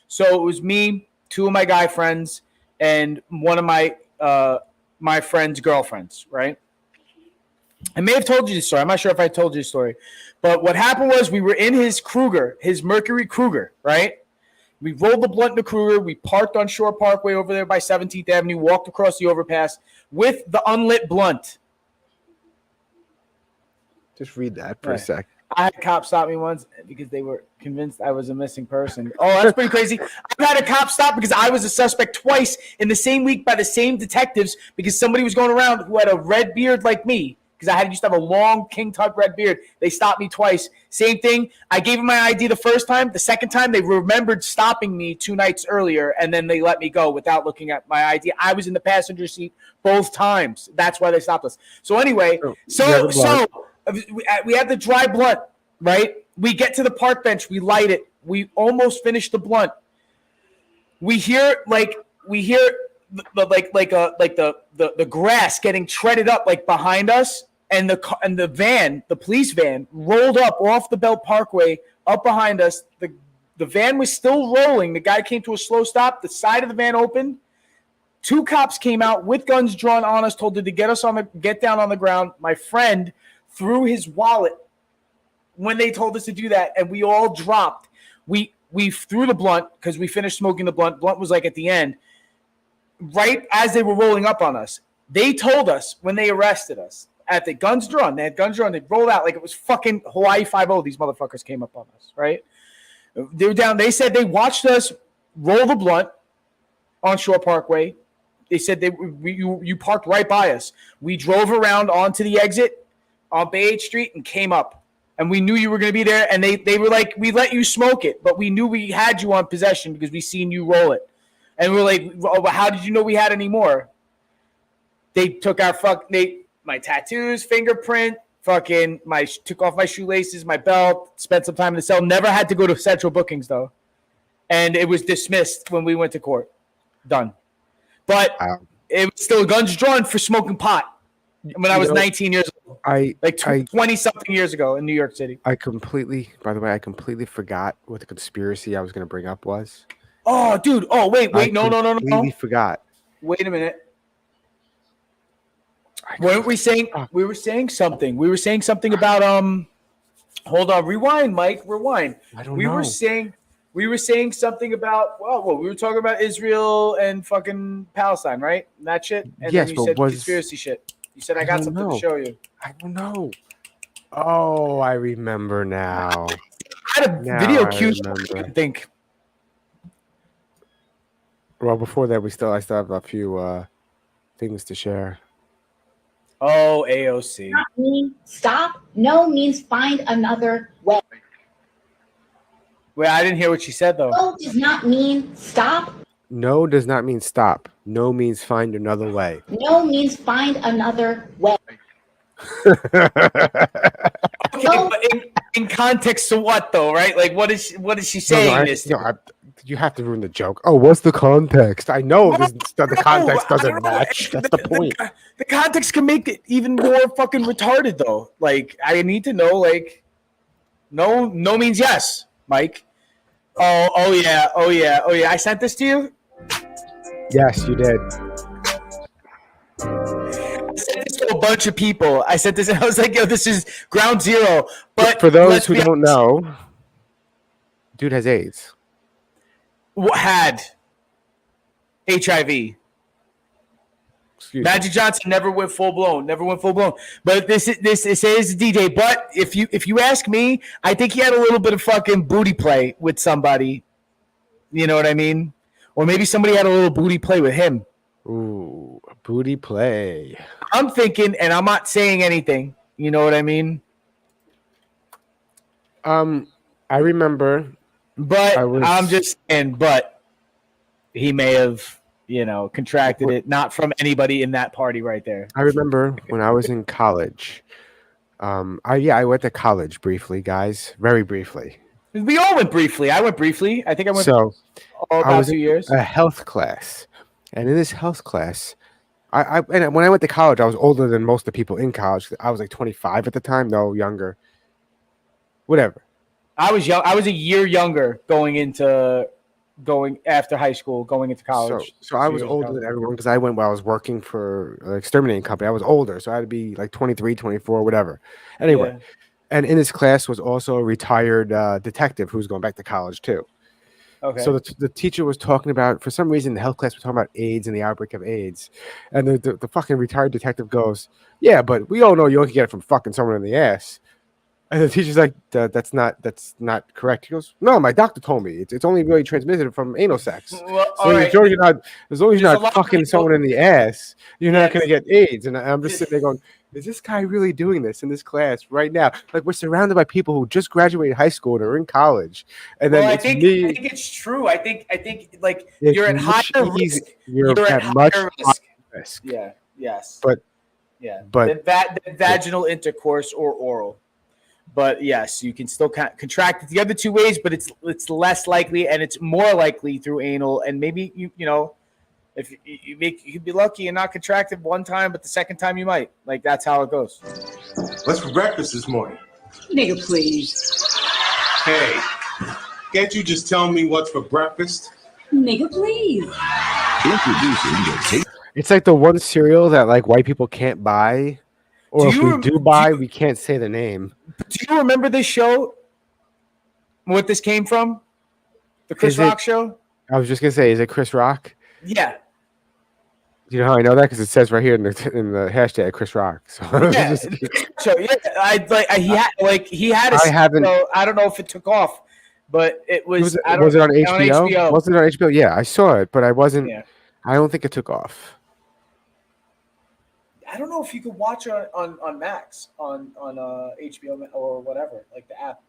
So it was me, 2 of my guy friends, and one of my friend's girlfriends, right? I may have told you this story. I'm not sure if I told you the story. But what happened was we were in his Mercury Kruger, right? We rolled the blunt in the Kruger. We parked on Shore Parkway over there by 17th Avenue, walked across the overpass with the unlit blunt. Just read that for a sec. I had a cop stop me once because they were convinced I was a missing person. Oh, that's pretty crazy. I've had a cop stop because I was a suspect twice in the same week by the same detectives because somebody was going around who had a red beard like me. Because I used to have a long king tut red beard. They stopped me twice. Same thing. I gave them my ID the first time. The second time, they remembered stopping me 2 nights earlier, and then they let me go without looking at my ID. I was in the passenger seat both times. That's why they stopped us. So anyway, we had the dry blunt, right? We get to the park bench. We light it. We almost finish the blunt. We hear the grass getting treaded up like behind us, and the police van rolled up off the Belt Parkway up behind us. The van was still rolling. The guy came to a slow stop. The side of the van opened. 2 cops came out with guns drawn on us, told them to get down on the ground. My friend threw his wallet when they told us to do that, and we all dropped. We threw the blunt because we finished smoking the blunt. Blunt was like at the end. Right as they were rolling up on us, they told us when they arrested us at the guns drawn. They had guns drawn. They rolled out like it was fucking Hawaii 5-0. These motherfuckers came up on us, right? They were down. They said they watched us roll the blunt on Shore Parkway. They said you parked right by us. We drove around onto the exit on Bay 8th Street and came up. and we knew you were going to be there. And they were like, we let you smoke it, but we knew we had you on possession because we seen you roll it. And we were like, oh, how did you know we had any more? They took our my tattoos, fingerprint, took off my shoelaces, my belt, spent some time in the cell. Never had to go to central bookings though. And it was dismissed when we went to court. Done. But it was still guns drawn for smoking pot when I was 19 years old. 20-something years ago in New York City. By the way, I completely forgot what the conspiracy I was going to bring up was. Oh, dude. Oh, wait. No. I completely forgot. Wait a minute. Weren't we saying we were saying something? We were saying something about hold on, rewind, Mike, rewind. I don't know. We were saying something about we were talking about Israel and fucking Palestine, right? And that shit. And yes, then you said conspiracy shit. You said I got something to show you. I don't know. Oh, I remember now. I had a video cue. I think. Well, before that, I still have a few things to share. Oh, AOC. Not mean stop. No means find another way. Wait, I didn't hear what she said though. No does not mean stop. No does not mean stop. No means find another way. No means find another way. Okay, but in context to what though, right? Like what is she saying? You have to ruin the joke. Oh, what's the context? I know the context doesn't match. That's the point. The context can make it even more fucking retarded though. Like I need to know like no means yes, Mike. Oh yeah. I sent this to you? Yes, you did. I sent this to a bunch of people. I sent this and I was like, yo, this is ground zero. But for those who don't know, dude has AIDS. Had HIV. Magic Johnson never went full blown. But this is DJ. But if you ask me, I think he had a little bit of fucking booty play with somebody. You know what I mean? Or maybe somebody had a little booty play with him. Ooh, booty play. I'm thinking, and I'm not saying anything. You know what I mean? I remember. But I'm just saying, but he may have, contracted it, not from anybody in that party right there. I remember when I was in college. I went to college briefly, guys. Very briefly. We all went briefly. I went briefly. I think I went about 2 years. A health class. And in this health class, and when I went to college, I was older than most of the people in college. I was like 25 at the time. No, younger. Whatever. I was young. I was a year younger going after high school, going into college. So I was older than everyone because I went while I was working for an exterminating company. I was older, so I had to be like 23, 24, whatever. Anyway, and in this class was also a retired detective who was going back to college too. Okay. So the teacher was talking about, for some reason, the health class was talking about AIDS and the outbreak of AIDS. And the fucking retired detective goes, yeah, but we all know you only get it from fucking someone in the ass. And the teacher's like, that's not correct. He goes, no, my doctor told me it's only really transmitted from anal sex. Well, so as long as you're not fucking someone in the ass, you're not going to get AIDS. And I'm just sitting there going, is this guy really doing this in this class right now? Like, we're surrounded by people who just graduated high school and are in college. And then I think it's true. I think like you're at higher risk. You're at higher risk. Yeah. Yes. But the vaginal intercourse or oral. But yes, you can still contract it the other two ways, but it's less likely and it's more likely through anal. And maybe if you could be lucky and not contract it one time, but the second time you might. Like that's how it goes. What's for breakfast this morning? Nigga, please. Hey, can't you just tell me what's for breakfast? Nigga, please. It's like the one cereal that like white people can't buy. Or if we do buy, we can't say the name. Do you remember this show? What this came from? The Chris Rock show? I was just going to say, is it Chris Rock? Yeah. Do you know how I know that? Because it says right here in the hashtag Chris Rock. So yeah. He had a show. I don't know if it took off, but it was. Was it on HBO? Was it on HBO? Yeah, I saw it, but I wasn't. Yeah. I don't think it took off. I don't know if you could watch it on Max on HBO or whatever, like the app.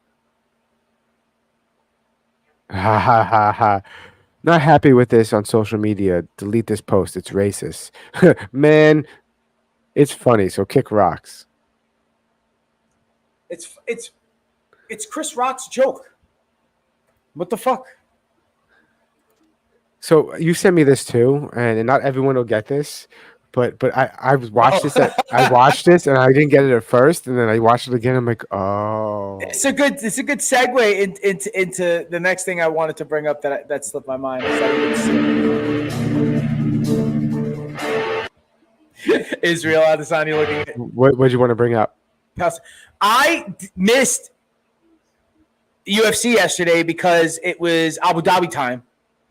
Ha ha ha ha. Not happy with this on social media. Delete this post. It's racist. Man, it's funny, so kick rocks. It's Chris Rock's joke. What the fuck? So you sent me this too, and not everyone will get this, but I watched this. I watched this, and I didn't get it at first, and then I watched it again. I'm like, oh, it's a good segue into the next thing I wanted to bring up that slipped my mind. Israel Adesanya looking at what did you want to bring up? I missed UFC yesterday because it was Abu Dhabi time.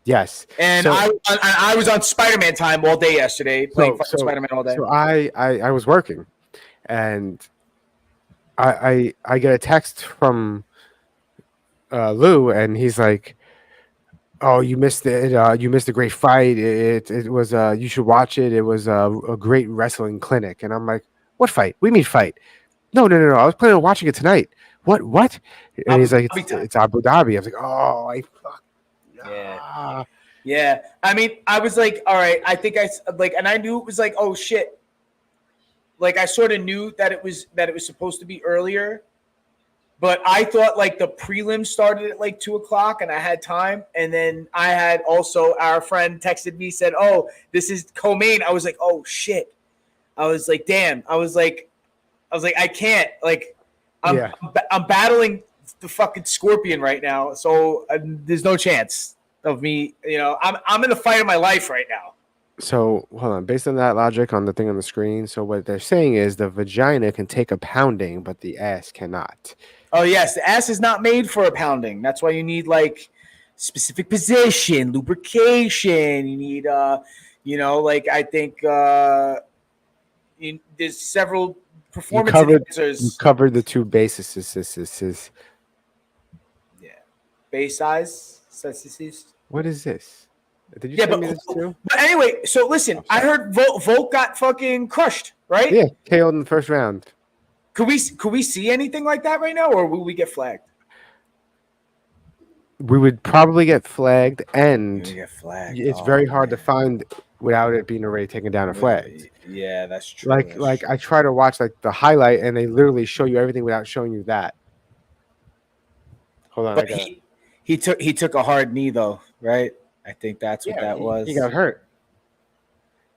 Yes, and so, I was on Spider-Man time all day yesterday, playing Spider-Man all day. So I was working, and I get a text from Lou, and he's like, "Oh, you missed it. You missed a great fight. It was you should watch it. It was a great wrestling clinic." And I'm like, "What fight? We mean fight? No. I was planning on watching it tonight. What?" And he's like, "It's Abu Dhabi." I was like, "Oh, I fuck." Yeah. I mean, I was like, all right. I think and I knew it was like, oh shit. Like I sort of knew that it was supposed to be earlier, but I thought like the prelim started at like 2:00 and I had time. And then I had also our friend texted me, said, "Oh, this is co-main." I was like, oh shit. I was like, damn. I was like, I can't. Like, I'm battling the fucking Scorpion right now, so there's no chance of me. I'm in the fight of my life right now. So hold on. Based on that logic on the thing on the screen, so what they're saying is the vagina can take a pounding, but the ass cannot. Oh yes, the ass is not made for a pounding. That's why you need like specific position, lubrication. You need, I think there's several performance enhancers. You covered the two bases. Yeah, base size. What is this? Did you send me this too? But anyway, so listen, I heard Volk got fucking crushed, right? Yeah, KO'd in the first round. Could we see anything like that right now, or will we get flagged? We would probably get flagged, and it's very hard to find without it being already taken down or flagged. Yeah, that's true. Like I try to watch like the highlight, and they literally show you everything without showing you that. Hold on, but he took a hard knee though, right? I think that's what that was. He got hurt.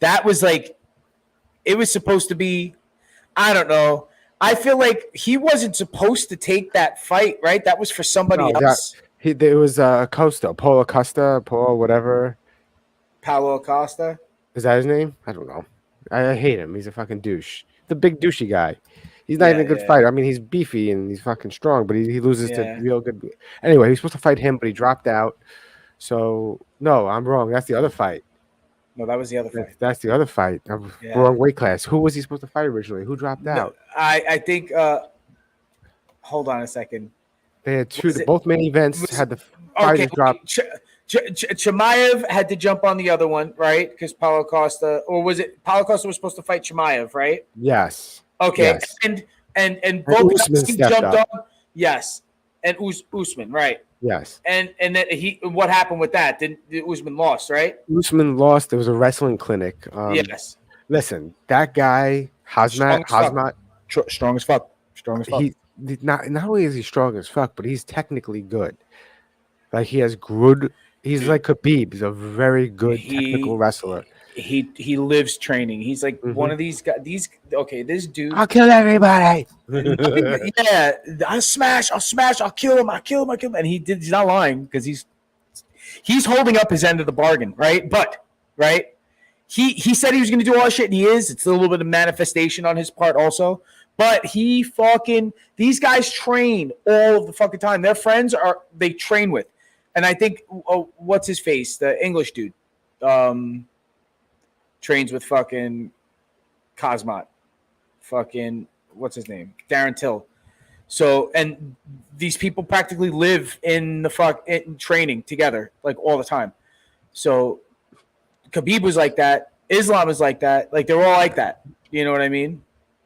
That was like, it was supposed to be, I don't know. I feel like he wasn't supposed to take that fight, right? That was for somebody else. It was Paulo Acosta, whatever. Paulo Acosta? Is that his name? I don't know. I hate him. He's a fucking douche. The big douchey guy. He's not even a good fighter. I mean, he's beefy and he's fucking strong, but he loses to real good. Anyway, he was supposed to fight him, but he dropped out. So, no, I'm wrong. That's the other fight. No, that was the other fight. That's the other fight. Wrong weight class. Who was he supposed to fight originally? Who dropped out? I think, hold on a second. They had both main events had the fighters drop. Chimaev had to jump on the other one, right? Because Paulo Costa, or was it Paulo Costa was supposed to fight Chimaev, right? Yes. Okay. Yes. And both jumped up. on. Yes. And Usman, right? Yes. And then what happened with that? Did Usman lost, right? Usman lost. There was a wrestling clinic. Yes. Listen, that guy Hazmat, strong as fuck. Not only is he strong as fuck, but he's technically good. Like he has good. He's like Khabib. He's a very good technical wrestler. He lives training. He's like one of these guys. This dude. I'll kill everybody. Yeah, I'll smash. I'll kill him. And he's not lying because he's holding up his end of the bargain, right? But he said he was going to do all that shit, and he is. It's a little bit of manifestation on his part also. But these guys train all of the fucking time. Their friends they train with. And I think, what's his face? The English dude trains with fucking Cosmot. Fucking, what's his name? Darren Till. So, and these people practically live in in training together, like all the time. So, Khabib was like that. Islam is like that. Like, they're all like that. You know what I mean?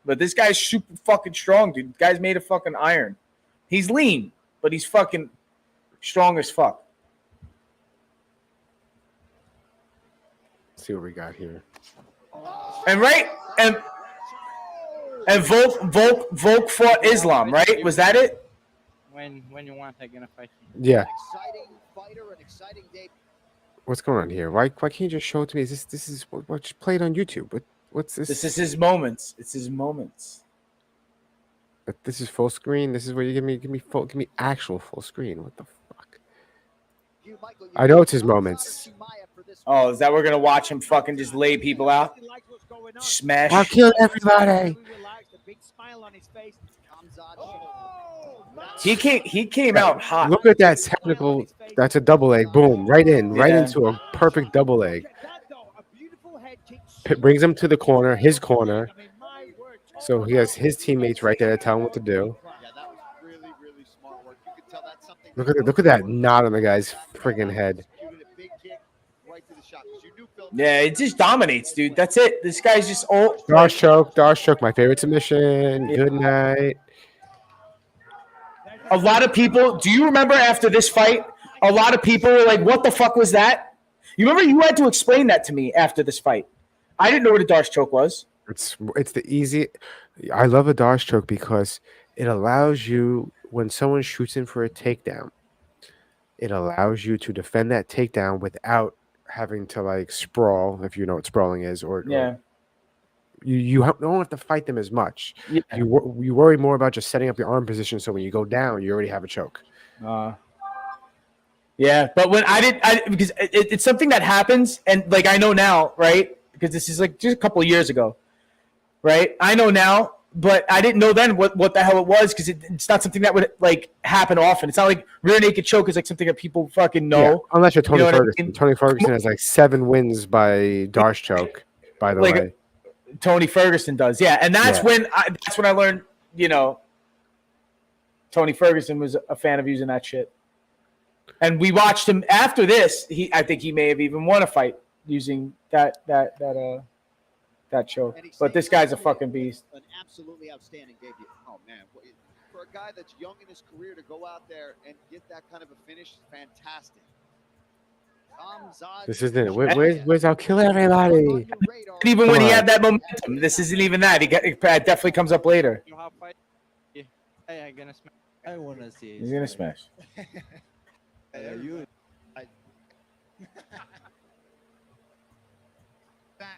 But this guy's super fucking strong, dude. Guy's made of fucking iron. He's lean, but he's fucking strong as fuck. Let's see what we got here. And Volk fought Islam, right? Was that it? When you want, I'm gonna fight you. Yeah. What's going on here? Why can't you just show it to me? This is what you played on YouTube? What's this? This is his moments. It's his moments. But this is full screen. This is where you give me actual full screen. What the fuck? I know it's his moments. Oh, is that we're gonna watch him fucking just lay people out? Smash. I'll kill everybody. He came out hot. Look at that technical. That's a double leg. Boom. Right into a perfect double leg. Brings him to the corner, his corner. So he has his teammates right there to tell him what to do. Look at that knot on the guy's friggin' head. Yeah, it just dominates, dude. That's it. This guy's just old. Darce choke, my favorite submission. Good night. A lot of people, do you remember after this fight, a lot of people were like, what the fuck was that? You remember you had to explain that to me after this fight. I didn't know what a Darce choke was. It's the easy. I love a Darce choke because it allows you, when someone shoots in for a takedown, it allows you to defend that takedown without having to like sprawl, if you know what sprawling is, or you don't have to fight them as much. Yeah. You worry more about just setting up your arm position, so when you go down, you already have a choke. Yeah, but when because it's something that happens, and like I know now, right? Because this is like just a couple of years ago, right? I know now, but I didn't know then what the hell it was, because it's not something that would like happen often. It's not like rear naked choke is like something that people fucking know. Yeah, unless you're Tony Ferguson. I mean? Tony Ferguson has like 7 wins by Darce choke, by the way. Tony Ferguson does, yeah, and that's when I learned, Tony Ferguson was a fan of using that shit. And we watched him after this. I think he may have even won a fight using that choke. But this guy's a fucking beast. An absolutely outstanding debut. Oh man, for a guy that's young in his career to go out there and get that kind of a finish, fantastic. This isn't it. Where's I'll kill everybody? Even when he had that momentum, this isn't even that. It definitely comes up later. I'm gonna smash. I wanna see. He's gonna smash.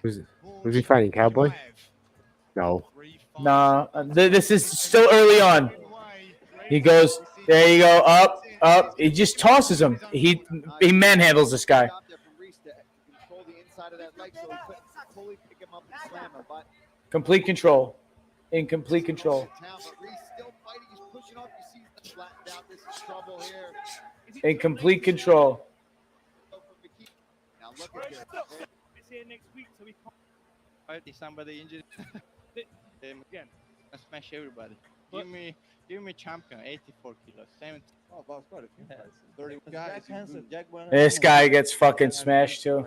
Who's he fighting? Cowboy? No. Nah, this is still early on. He goes, there you go, up. He just tosses him. He manhandles this guy. Complete control. In complete control. In complete control. Somebody injured. Again, I smash everybody. Give me champion, 84 kilos, 70. Oh, about quite a few guys. This guy gets fucking smashed too.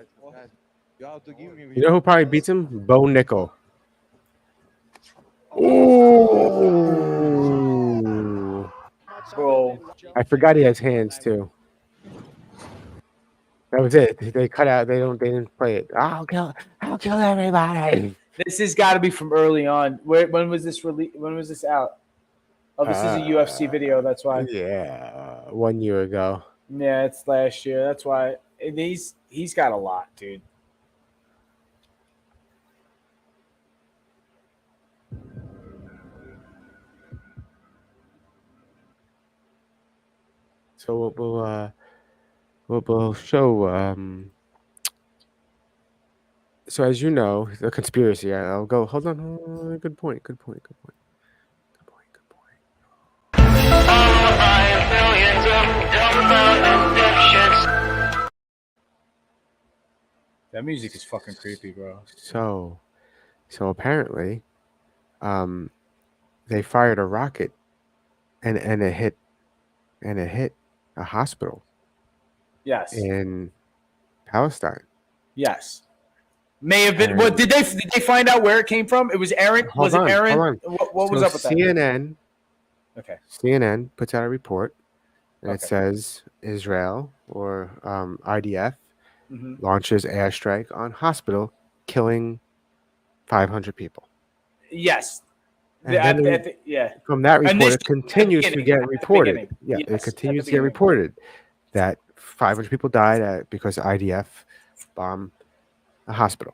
You know who probably beats him? Bo Nickel. Ooh. Bro. I forgot he has hands too. That was it. They cut out. They didn't play it. I'll kill everybody. This has got to be from early on. When was this released? When was this out? Oh, this is a UFC video. That's why. Yeah, 1 year ago. Yeah, it's last year. That's why. And he's got a lot, dude. So we'll show. So as you know, the conspiracy. I'll go. Hold on. Good point. That music is fucking creepy, bro. So apparently, they fired a rocket, and it hit a hospital. Yes. In Palestine. Yes. May have been. What did they find out where it came from? It was Aaron. Was it Aaron? What was up with that? CNN. Okay. CNN puts out a report, and it says Israel or IDF launches airstrike on hospital, killing 500 people. Yes. Yeah. From that report, it continues to get reported. Yeah, it continues to get reported that 500 people died because IDF bombed a hospital.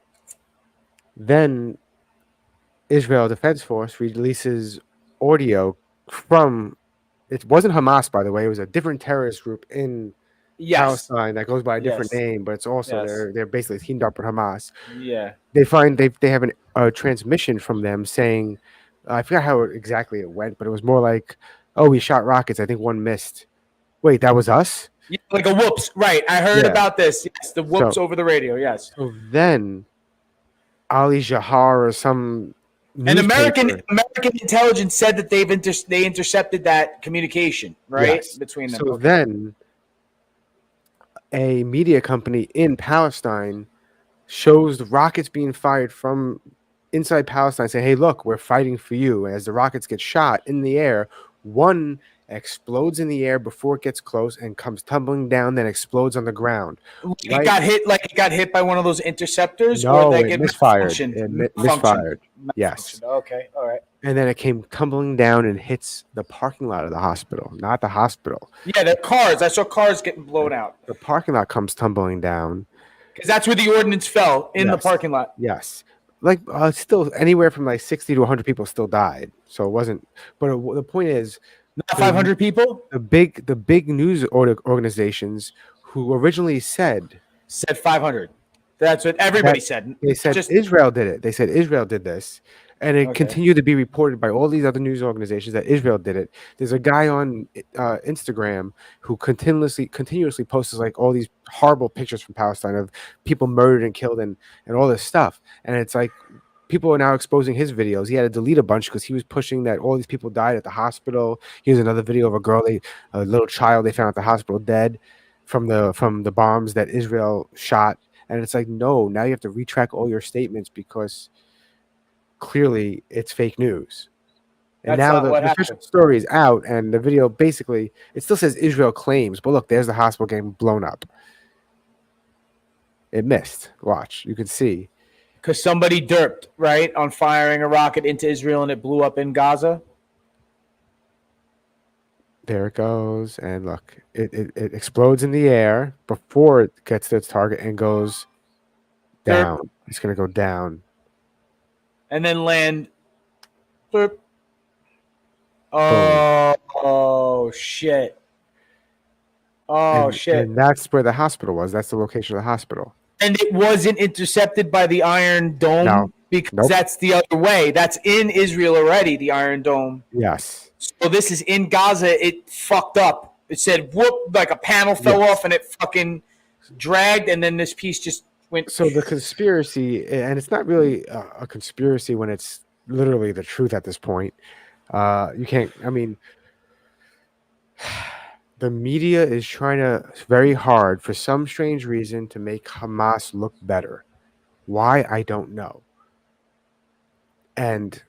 Then Israel Defense Force releases audio from, it wasn't Hamas, by the way, it was a different terrorist group in Palestine that goes by a different name, but it's also they're basically teamed up with Hamas. Yeah. They have a transmission from them saying, I forgot how exactly it went, but it was more like, oh, we shot rockets. I think one missed. Wait, that was us? Yeah, like a whoops. Right. I heard about this. Yes, the whoops over the radio. Yes. So then Ali Jahar or some newspaper, and American intelligence said that they intercepted that communication, right? Between them. So then a media company in Palestine shows the rockets being fired from inside Palestine, saying, hey, look, we're fighting for you. As the rockets get shot in the air, one explodes in the air before it gets close and comes tumbling down, then explodes on the ground. It got hit by one of those interceptors? No, it misfired. It misfired. Yes. Okay, all right. And then it came tumbling down and hits the parking lot of the hospital, not the hospital. Yeah, the cars. I saw cars getting blown out. The parking lot comes tumbling down. Because that's where the ordnance fell, in the parking lot. Yes. Like still anywhere from like 60 to 100 people still died. So it wasn't, but the point is, not 500 people. The big news organizations who originally said 500. That's what everybody said. They said Israel did it. They said Israel did this, and it continued to be reported by all these other news organizations that Israel did it. There's a guy on Instagram who continuously posts like all these horrible pictures from Palestine of people murdered and killed and all this stuff, and it's like, people are now exposing his videos. He had to delete a bunch because he was pushing that all these people died at the hospital. Here's another video of a little child they found at the hospital dead from the bombs that Israel shot. And it's like, no, now you have to retrack all your statements because clearly it's fake news. And now the official story is out, and the video basically, it still says Israel claims, but look, there's the hospital getting blown up. It missed. Watch, you can see. Because somebody derped, right, on firing a rocket into Israel and it blew up in Gaza. There it goes. And look, it explodes in the air before it gets to its target and goes down. It's going to go down. And then land. Derp. Oh, shit. Shit. And that's where the hospital was. That's the location of the hospital. And it wasn't intercepted by the Iron Dome because that's the other way. That's in Israel already, the Iron Dome. Yes. So this is in Gaza. It fucked up. It said, whoop, like a panel fell off and it fucking dragged, and then this piece just went. So the conspiracy, and it's not really a conspiracy when it's literally the truth at this point. You can't, I mean, the media is trying very hard for some strange reason to make Hamas look better. Why? I don't know. And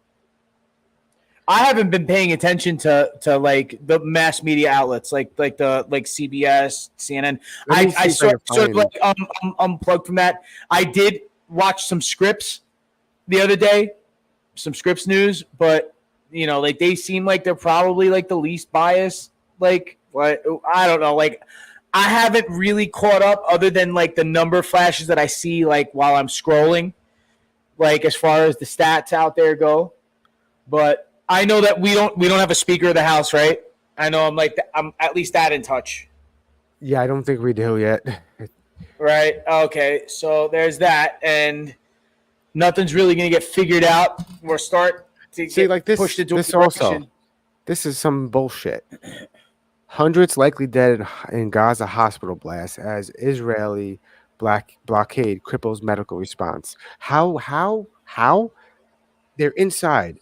I haven't been paying attention to like the mass media outlets like CBS, CNN. I sort of like unplugged from that. I did watch some Scripps the other day, some Scripps news, but like they seem like they're probably like the least biased. Like, what, I don't know. Like, I haven't really caught up other than like the number flashes that I see like while I'm scrolling, like as far as the stats out there go. But I know that we don't have a Speaker of the House, right? I know I'm at least that in touch. Yeah, I don't think we do yet. Right. Okay. So there's that, and nothing's really going to get figured out. We're start to get like this, pushed into this also. This is some bullshit. Hundreds likely dead in Gaza hospital blast as Israeli blockade cripples medical response. How? They're inside.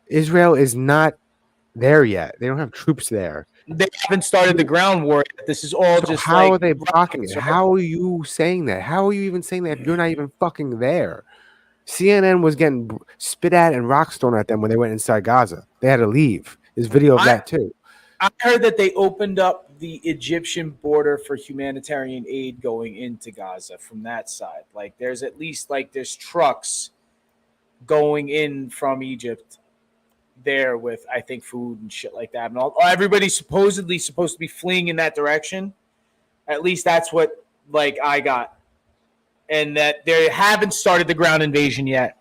Israel is not there yet. They don't have troops there. They haven't started the ground war. This is all So just how like are they blocking it? How are you saying that? How are you even saying that if you're not even fucking there? CNN was getting spit at and rocks thrown at them when they went inside Gaza. They had to leave. There's video of that too. I heard that they opened up the Egyptian border for humanitarian aid going into Gaza from that side. Like there's at least like there's trucks going in from Egypt there with I think food and shit like that. And everybody's supposedly supposed to be fleeing in that direction. At least that's what like I got. And that they haven't started the ground invasion yet.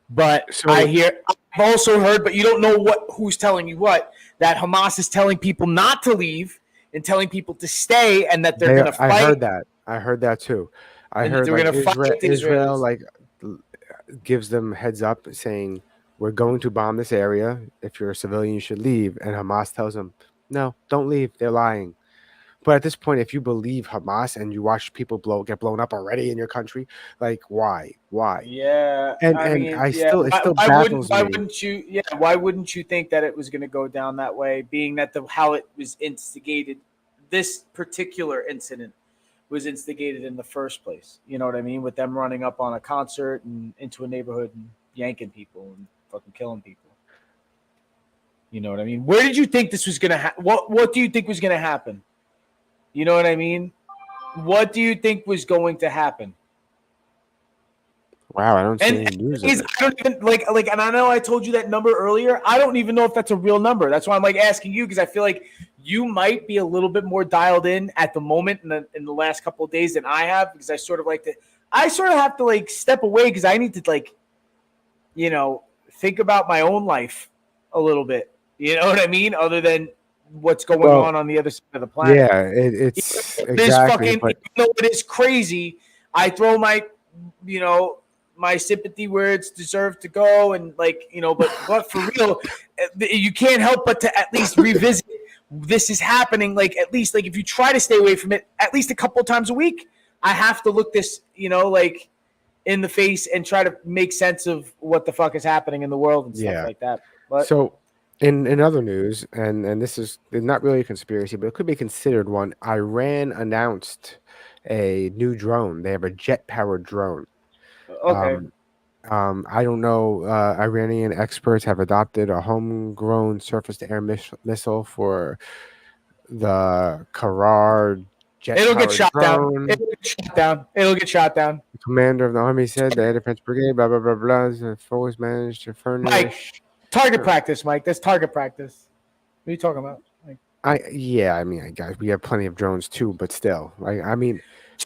But I've also heard, but you don't know who's telling you what, that Hamas is telling people not to leave and telling people to stay, and that they're going to fight. I heard that too. I heard they're like going to fight Israel like gives them heads up saying we're going to bomb this area. If you're a civilian, you should leave. And Hamas tells them, no, don't leave. They're lying. But at this point, if you believe Hamas and you watch people get blown up already in your country, like why? Yeah, And it still baffles me. Why wouldn't you think that it was going to go down that way? Being that how it was instigated, this particular incident was instigated in the first place. You know what I mean? With them running up on a concert and into a neighborhood and yanking people and fucking killing people. You know what I mean? Where did you think this was going to happen? What do you think was going to happen? You know what I mean? What do you think was going to happen? Wow, I don't see any news of it. I don't even like, and I know I told you that number earlier. I don't even know if that's a real number. That's why I'm like asking you, because I feel like you might be a little bit more dialed in at the moment in the last couple of days than I have, because I sort of have to like step away because I need to like, you know, think about my own life a little bit. You know what I mean? Other than what's going on the other side of the planet. Yeah, it's exactly. Even though it is crazy, I throw my, you know, my sympathy where it's deserved to go, and like, you know, but for real, you can't help but to at least revisit this is happening. Like at least like if you try to stay away from it at least a couple of times a week, I have to look this, you know, like in the face and try to make sense of what the fuck is happening in the world and stuff like that. But so in other news, and this is not really a conspiracy, but it could be considered one. Iran announced a new drone. They have a jet-powered drone. Okay. I don't know. Iranian experts have adopted a homegrown surface-to-air missile for the Qarar jet-powered It'll get shot drone. down. It'll get shot down. It'll get shot down. The commander of the army said the air defense brigade, blah blah blah blah, the force managed to furnish. Mike, target practice, Mike. That's target practice. What are you talking about? Like, I mean, guys, we have plenty of drones too, but still, I mean,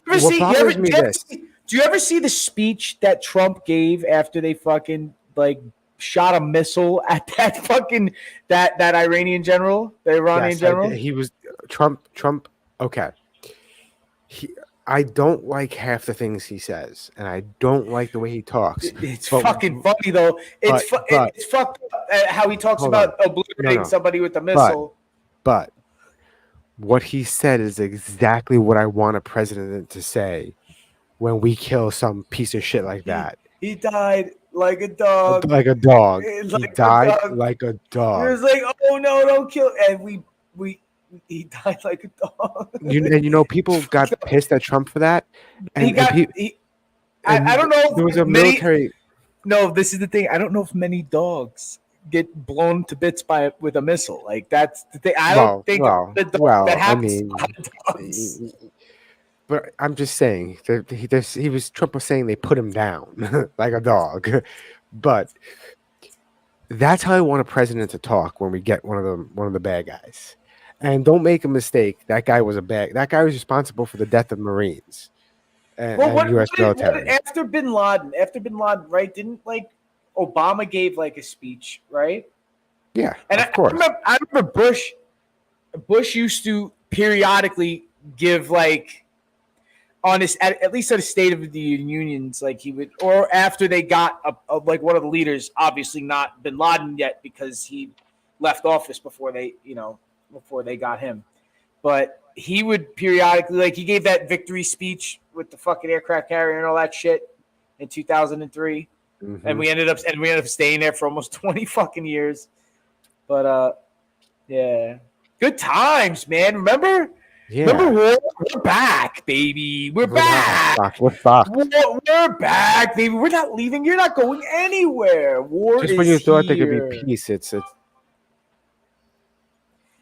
do you ever see the speech that Trump gave after they fucking like shot a missile at that fucking that Iranian general, the Iranian general? He was Trump. Okay, I don't like half the things he says, and I don't like the way he talks. It's fucking funny though. It's fucked up how he talks about obliterating somebody with a missile. But what he said is exactly what I want a president to say when we kill some piece of shit like that. He died like a dog. Like a dog. He died dog. like a dog. It was like, oh no, don't kill. And he died like a dog. You know, people got pissed at Trump for that. And I don't know. There was a military. No, this is the thing. I don't know if many dogs get blown to bits with a missile. Like that's the thing. I don't think that happens. I mean, but I'm just saying Trump was saying they put him down like a dog, but that's how I want a president to talk when we get one of the bad guys. And don't make a mistake. That guy was responsible for the death of Marines and U.S. military. After Bin Laden, right? Didn't like Obama gave like a speech, right? Yeah, and of course. I remember Bush used to periodically give like on his at least at a State of the Unions, like he would, or after they got like one of the leaders, obviously not Bin Laden yet because he left office before they got him, but he would periodically, like he gave that victory speech with the fucking aircraft carrier and all that shit in 2003. And we ended up staying there for almost 20 fucking years. But Yeah. Good times, man. Remember? Yeah. Remember, we're back, baby. We're back. We're fucked. We're back, baby. We're not leaving. You're not going anywhere. War Just is when you thought there here. could be peace, it's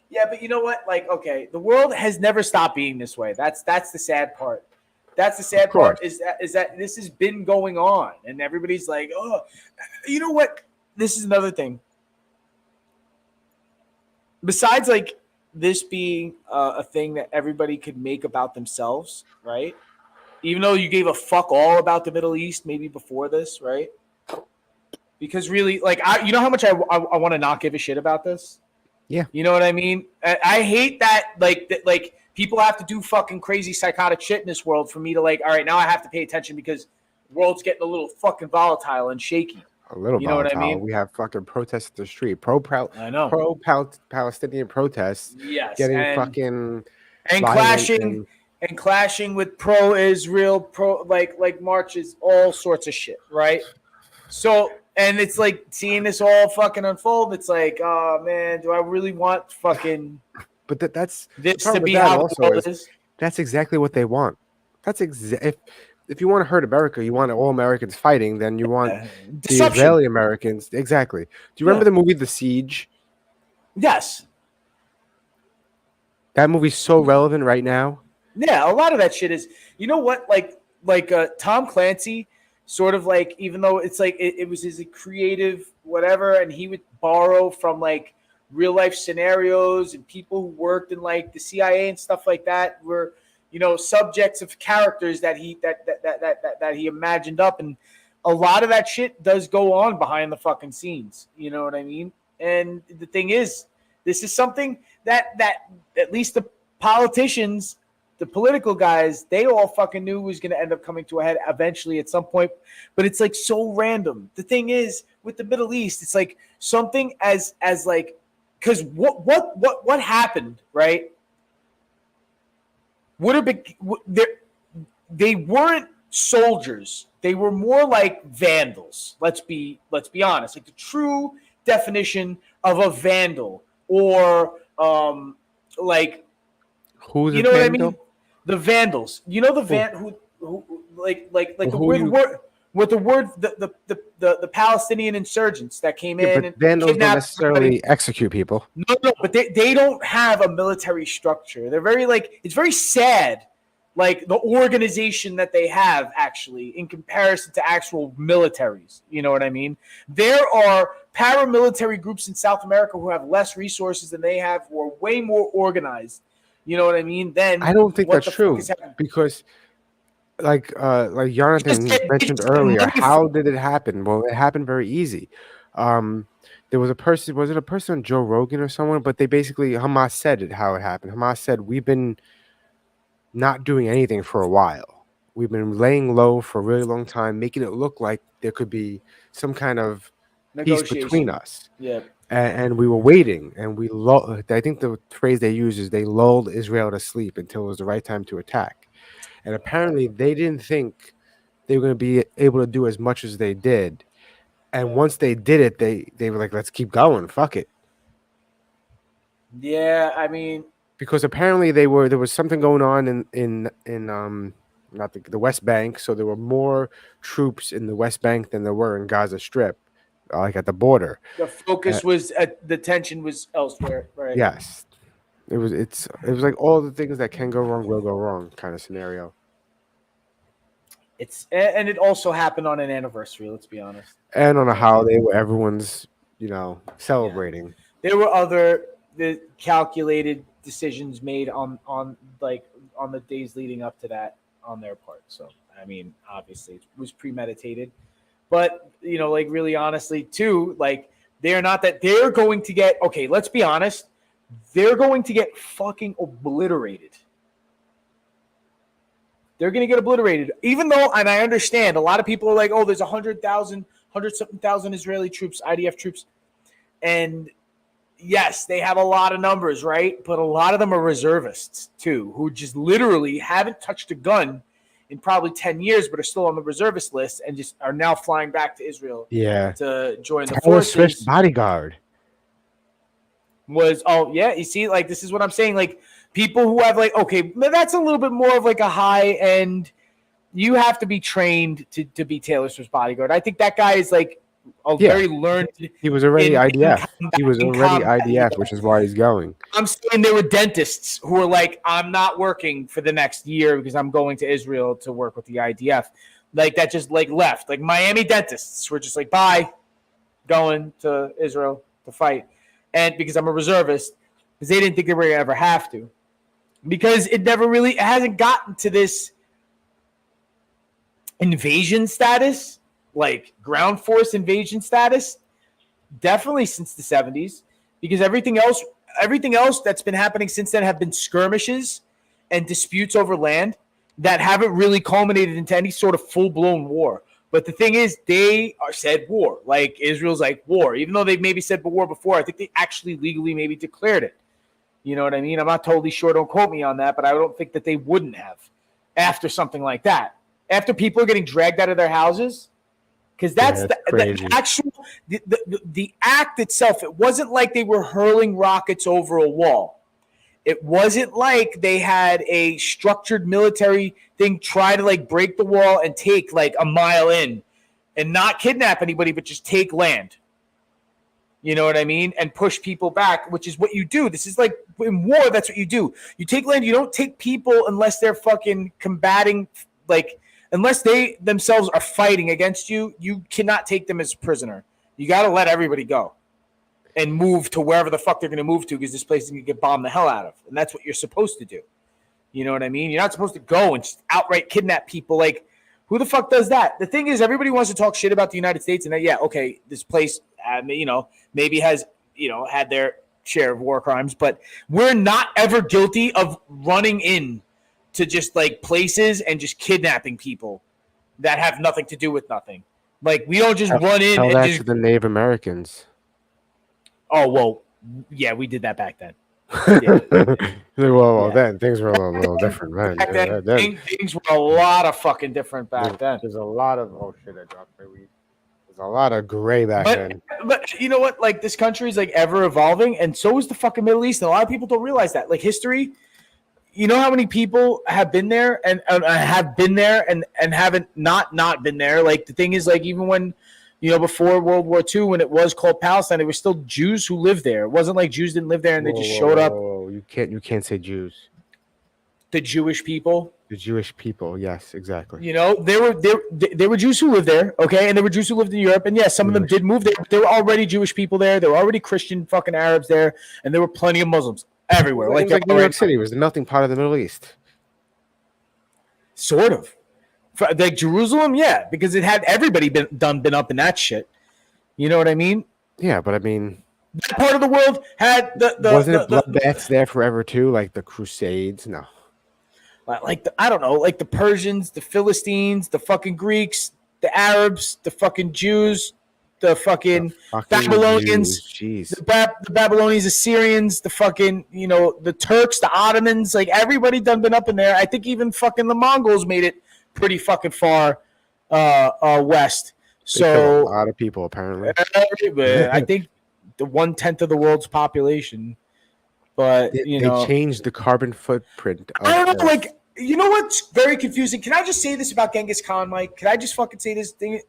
Yeah, but you know what? Like, okay, the world has never stopped being this way. That's the sad part. That's the sad part is that this has been going on, and everybody's like, oh, you know what? This is another thing. Besides, like, this being a thing that everybody could make about themselves, right? Even though you gave a fuck all about the Middle East maybe before this, right? Because really, like, you know how much I want to not give a shit about this? Yeah. You know what I mean? I hate that, like people have to do fucking crazy psychotic shit in this world for me to, like, all right, now I have to pay attention because the world's getting a little fucking volatile and shaky. a little. You know what I mean? We have fucking protests in the street, I know. Palestinian protests. Yes, getting and fucking clashing with pro-Israel, like marches, all sorts of shit, right? So, and it's like seeing this all fucking unfold. It's like, oh man, do I really want fucking? But that's this to be how the world is. That's exactly what they want. That's if you want to hurt America, you want all Americans fighting, then you want the Israeli Americans. Exactly. Do you remember the movie The Siege? Yes. That movie's so relevant right now. Yeah, a lot of that shit is. You know what? Like Tom Clancy, sort of like, even though it's like it was his creative whatever, and he would borrow from like real life scenarios and people who worked in like the CIA and stuff like that were, you know, subjects of characters that he imagined up, and a lot of that shit does go on behind the fucking scenes. You know what I mean? And the thing is, this is something that at least the politicians, the political guys, they all fucking knew was going to end up coming to a head eventually at some point. But it's like so random. The thing is, with the Middle East, it's like something as like, because what happened, right? They weren't soldiers. They were more like vandals. Let's be honest. Like the true definition of a vandal, or like, who's you know a what vandal? I mean? The Vandals. You know the who like the Palestinian insurgents that came in and vandals don't kidnapped necessarily everybody. execute people. No, but they don't have a military structure. They're very it's very sad, like the organization that they have actually in comparison to actual militaries. You know what I mean? There are paramilitary groups in South America who have less resources than they have, who are way more organized. You know what I mean? Then I don't think that's true, because like Jonathan mentioned earlier, how did it happen? Well, it happened very easy. There was a person, was it a person on Joe Rogan or someone? But they basically, Hamas said it, how it happened. Hamas said, we've been not doing anything for a while. We've been laying low for a really long time, making it look like there could be some kind of peace between us. Yeah. And we were waiting, and I think the phrase they use is they lulled Israel to sleep until it was the right time to attack. And apparently they didn't think they were going to be able to do as much as they did. And once they did it, they were like, let's keep going. Fuck it. Yeah, I mean, because apparently there was something going on in not the West Bank, so there were more troops in the West Bank than there were in Gaza Strip, like at the border. The focus was the tension was elsewhere, right? Yes. It was like all the things that can go wrong will go wrong kind of scenario. And it also happened on an anniversary, let's be honest. And on a holiday where everyone's, celebrating. Yeah. There were other calculated decisions made on the days leading up to that on their part. So, I mean, obviously it was premeditated. But, really honestly too, they're going to get, okay, let's be honest, they're going to get fucking obliterated. They're going to get obliterated. Even though, and I understand, a lot of people are like, oh, there's 100,000 Israeli troops, IDF troops. And yes, they have a lot of numbers, right? But a lot of them are reservists too, who just literally haven't touched a gun in probably 10 years, but are still on the reservist list and just are now flying back to Israel to join the forces. forces. Bodyguard. was, oh yeah, you see, like this is what I'm saying. Like people who have like, okay, that's a little bit more of like a high end. You have to be trained to be Taylor Swift's bodyguard. I think that guy is like very learned. He was already IDF. He was already IDF, which is why he's going. I'm saying there were dentists who were like, I'm not working for the next year because I'm going to Israel to work with the IDF. Like that just like left. Like Miami dentists were just like, bye, going to Israel to fight. And because I'm a reservist, because they didn't think they were going to ever have to. Because it hasn't gotten to this invasion status, like ground force invasion status, definitely since the 70s. Because everything else that's been happening since then have been skirmishes and disputes over land that haven't really culminated into any sort of full-blown war. But the thing is, they said war. Like, Israel's like war. Even though they maybe said war before, I think they actually legally maybe declared it. You know what I mean? I'm not totally sure. Don't quote me on that, but I don't think that they wouldn't have after something like that. After people are getting dragged out of their houses, because that's the actual the act itself. It wasn't like they were hurling rockets over a wall. It wasn't like they had a structured military thing try to like break the wall and take like a mile in and not kidnap anybody, but just take land. You know what I mean? And push people back, which is what you do. This is like in war, that's what you do. You take land, you don't take people unless they're fucking combating, like unless they themselves are fighting against you, you cannot take them as a prisoner. You got to let everybody go and move to wherever the fuck they're going to move to because this place is going to get bombed the hell out of. And that's what you're supposed to do. You know what I mean? You're not supposed to go and just outright kidnap people. Like, who the fuck does that? The thing is, everybody wants to talk shit about the United States. And yeah, okay, this place, maybe has, had their share of war crimes. But we're not ever guilty of running in to just, like, places and just kidnapping people that have nothing to do with nothing. Like, we don't just run in and just... to the Native Americans. Oh, well, yeah, we did that back then. Yeah. Then things were a little different, man. Back then, things were a lot of fucking different back then. There's a lot of I dropped my weed. There's a lot of gray back then. But you know what? Like this country is like ever evolving, and so is the fucking Middle East. And a lot of people don't realize that. Like history, you know how many people have been there and have been there and haven't not been there. Like the thing is, like even when. Before World War II, when it was called Palestine, there were still Jews who lived there. It wasn't like Jews didn't live there and they just showed up. You can't say Jews. The Jewish people. The Jewish people, yes, exactly. There were Jews who lived there, okay, and there were Jews who lived in Europe, and yes, some of them did move there. But there were already Jewish people there. There were already Christian fucking Arabs there, and there were plenty of Muslims everywhere. Like New York City was the melting pot of the Middle East. Sort of. Like Jerusalem, yeah, because it had everybody been up in that shit. You know what I mean? Yeah, but I mean, that part of the world had wasn't it bloodbaths there forever too, like the Crusades? No, I don't know, like the Persians, the Philistines, the fucking Greeks, the Arabs, the fucking Jews, the fucking Babylonians, Jeez. The Babylonians, Assyrians, the fucking the Turks, the Ottomans, like everybody been up in there. I think even fucking the Mongols made it pretty fucking far west. So a lot of people apparently. I think the 1/10 of the world's population. But they changed the carbon footprint. I don't know. Like what's very confusing? Can I just say this about Genghis Khan, Mike? Can I just fucking say this thing?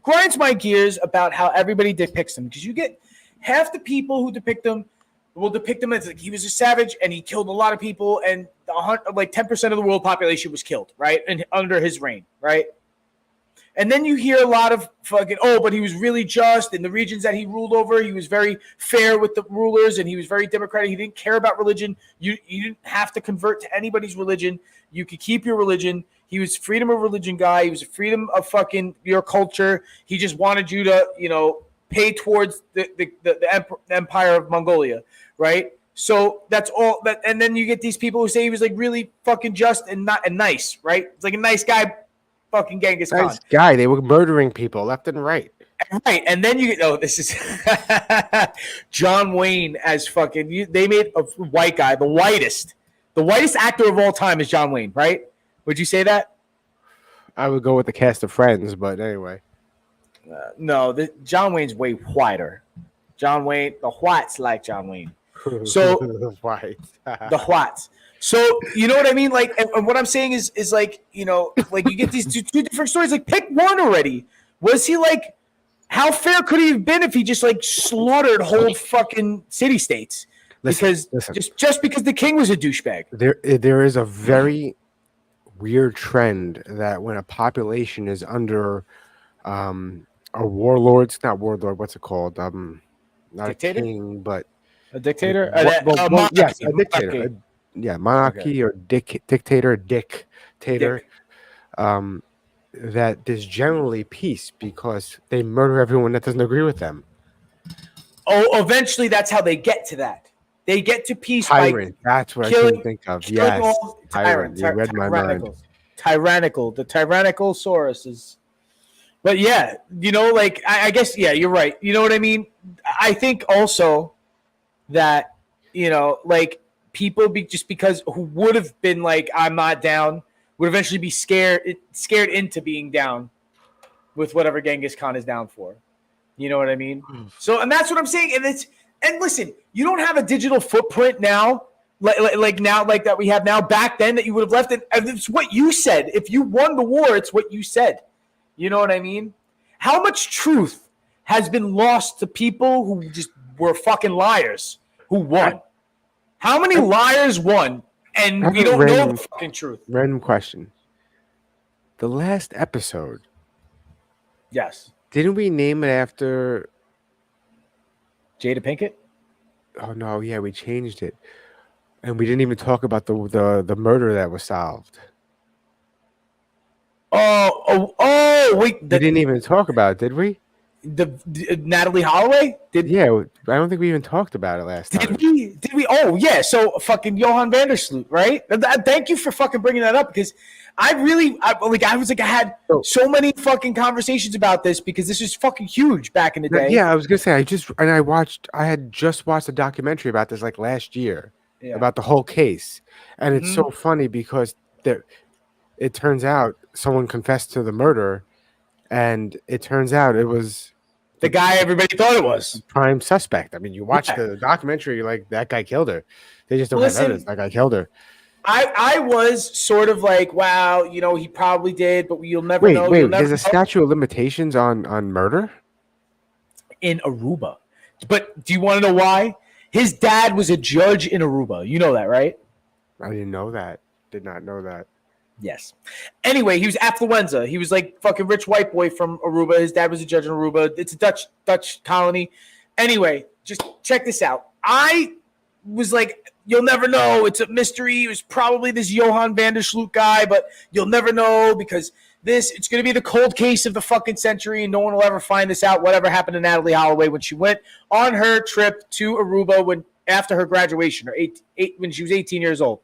Grinds my gears about how everybody depicts him because you get half the people who depict him. Will depict him as like he was a savage and he killed a lot of people and like 10% of the world population was killed, right? And under his reign, right? And then you hear a lot of fucking, but he was really just in the regions that he ruled over. He was very fair with the rulers and he was very democratic. He didn't care about religion. You didn't have to convert to anybody's religion. You could keep your religion. He was freedom of religion guy. He was a freedom of fucking your culture. He just wanted you to, pay towards the empire of Mongolia. Right, so that's all that, and then you get these people who say he was like really fucking just and nice, right? It's like a nice guy, fucking Genghis Khan. Nice guy. They were murdering people left and right. Right, and then you get this is John Wayne as fucking. They made a white guy, the whitest actor of all time is John Wayne, right? Would you say that? I would go with the cast of Friends, but anyway. No, John Wayne's way whiter. John Wayne. The whites like John Wayne. So the whites. The whites. So you know what I mean? Like, and what I'm saying is like, you know, like you get these two different stories. Like, pick one already. Was he like? How fair could he have been if he just like slaughtered whole fucking city states? Listen. Just because the king was a douchebag. There is a very weird trend that when a population is under a warlord, it's not warlord, what's it called? Not dictator? A king, but a dictator? Yes, a dictator. Monarchy or dictator. That there's generally peace because they murder everyone that doesn't agree with them. Oh, eventually that's how they get to that. They get to peace tyrant. That's what I couldn't think of. Yes, tyrant. You read my mind. Tyrannical. The tyrannical Saurus is. But yeah, you know, like I guess you're right. You know what I mean? I think also that, you know, like people because who would have been like, I'm not down, would eventually be scared into being down with whatever Genghis Khan is down for. You know what I mean? So, and that's what I'm saying. And listen, you don't have a digital footprint now, like now, like that we have now. Back then, that you would have left it. It's what you said. If you won the war, it's what you said. You know what I mean? How much truth has been lost to people who just were fucking liars who won? How many liars won? And we don't know the fucking truth. Random question. The last episode. Yes. Didn't we name it after Jada Pinkett? Oh no, yeah, we changed it. And we didn't even talk about the murder that was solved. We didn't even talk about it, did we? The Natalie Holloway? I don't think we even talked about it last time. Did we? Oh yeah, so fucking Johan van der Sloot, right? Thank you for fucking bringing that up because I had so many fucking conversations about this because this was fucking huge back in the day. Yeah, I was gonna say I had just watched a documentary about this like last year about the whole case, and it's so funny because it turns out someone confessed to the murder, and it turns out it was the guy everybody thought it was. Prime suspect. I mean, you watch the documentary, you're like, that guy killed her. They just don't have evidence. That guy killed her. I was sort of like, wow, you know, he probably did, but you'll never know. Wait, there's a statute of limitations on murder? In Aruba. But do you want to know why? His dad was a judge in Aruba. You know that, right? I didn't know that. Did not know that. Yes. Anyway, he was affluenza. He was like fucking rich white boy from Aruba. His dad was a judge in Aruba. It's a Dutch colony. Anyway, just check this out. I was like, you'll never know. It's a mystery. It was probably this Johan van der Sloot guy, but you'll never know because it's going to be the cold case of the fucking century, and no one will ever find this out. Whatever happened to Natalie Holloway when she went on her trip to Aruba after her graduation, or when she was 18 years old,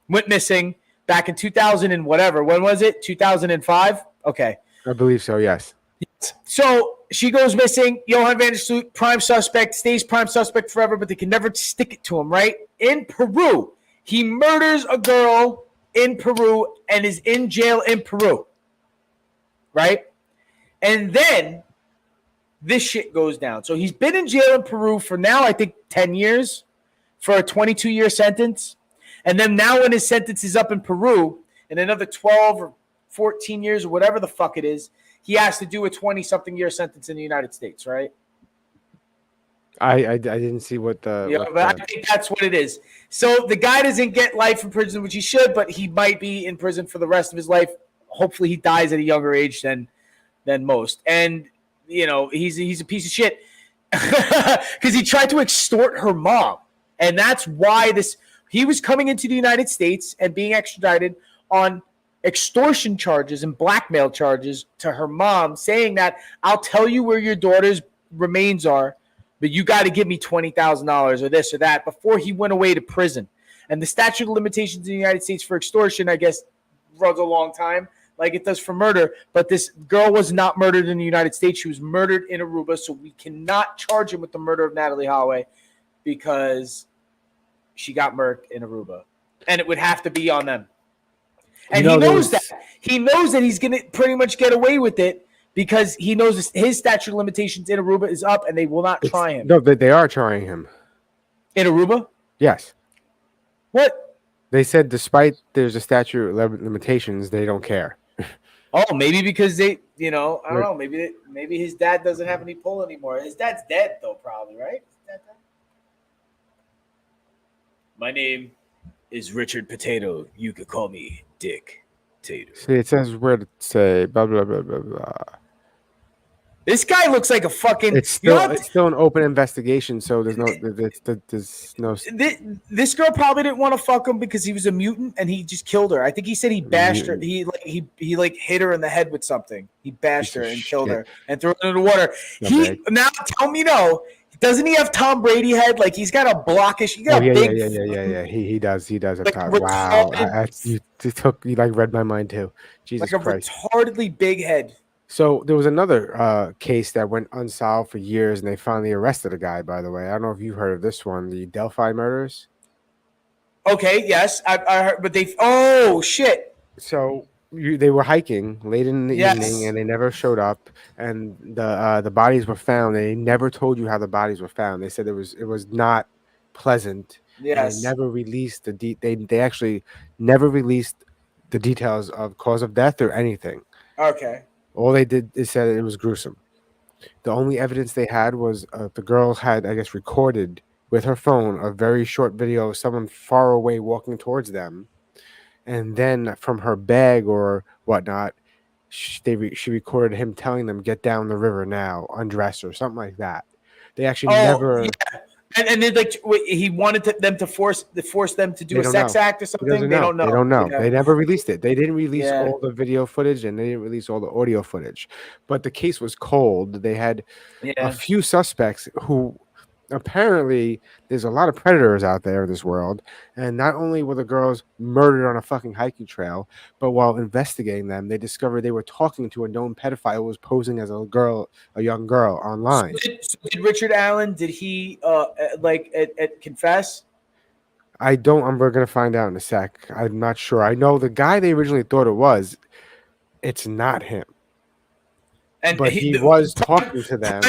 went missing. Back in 2000 and whatever. When was it? 2005? Okay. I believe so, yes. So she goes missing. Johan van der Sloot, prime suspect, stays prime suspect forever, but they can never stick it to him, right? In Peru, he murders a girl in Peru and is in jail in Peru, right? And then this shit goes down. So he's been in jail in Peru for now, I think, 10 years for a 22-year sentence. And then now when his sentence is up in Peru in another 12 or 14 years or whatever the fuck it is, he has to do a 20-something year sentence in the United States, right? I didn't see what the... but I think that's what it is. So the guy doesn't get life in prison, which he should, but he might be in prison for the rest of his life. Hopefully he dies at a younger age than most. And, you know, he's a piece of shit because he tried to extort her mom. And that's why he was coming into the United States and being extradited on extortion charges and blackmail charges to her mom, saying that I'll tell you where your daughter's remains are, but you got to give me $20,000 or this or that before he went away to prison. And the statute of limitations in the United States for extortion, I guess, runs a long time, like it does for murder. But this girl was not murdered in the United States. She was murdered in Aruba, so we cannot charge him with the murder of Natalie Holloway because she got murked in Aruba, and it would have to be on them. And he knows that. He knows that he's going to pretty much get away with it because he knows his statute of limitations in Aruba is up, and they will not try him. No, they are trying him. In Aruba? Yes. What? They said despite there's a statute of limitations, they don't care. Oh, maybe because they, I don't know. Maybe his dad doesn't have any pull anymore. His dad's dead, though, probably, right? My name is Richard Potato. You could call me Dick Tater. See, it says where to say blah blah blah blah blah. This guy looks like a fucking. It's still an open investigation, so there's no. This girl probably didn't want to fuck him because he was a mutant and he just killed her. I think he said he bashed her. He hit her in the head with something. He bashed her and killed her and threw her in the water. Now tell me no. Doesn't he have Tom Brady head? Like he's got a blockish. He got a big. Yeah. He does. He does. Like wow. You read my mind too. Jesus Christ. Retardedly big head. So there was another case that went unsolved for years, and they finally arrested a guy. By the way, I don't know if you've heard of this one, the Delphi murders. Okay, yes, I heard, but they. Oh shit! So they were hiking late in the evening, and they never showed up. And the bodies were found. They never told you how the bodies were found. They said it was not pleasant. Yes. They never released they actually never released the details of cause of death or anything. Okay. All they did is said it was gruesome. The only evidence they had was the girl had, I guess, recorded with her phone a very short video of someone far away walking towards them. And then from her bag or whatnot, she recorded him telling them, get down the river now, undress or something like that. They actually never... Yeah. And then, like, he wanted them to force them to do a sex act or something. They don't know. They don't know. Yeah. They never released it. They didn't release all the video footage, and they didn't release all the audio footage. But the case was cold. They had a few suspects who apparently there's a lot of predators out there in this world. And not only were the girls murdered on a fucking hiking trail, but while investigating them, they discovered they were talking to a known pedophile who was posing as a young girl online. So did Richard Allen, did he confess? We're going to find out in a sec. I'm not sure. I know the guy they originally thought it was, it's not him. But he was talking to them.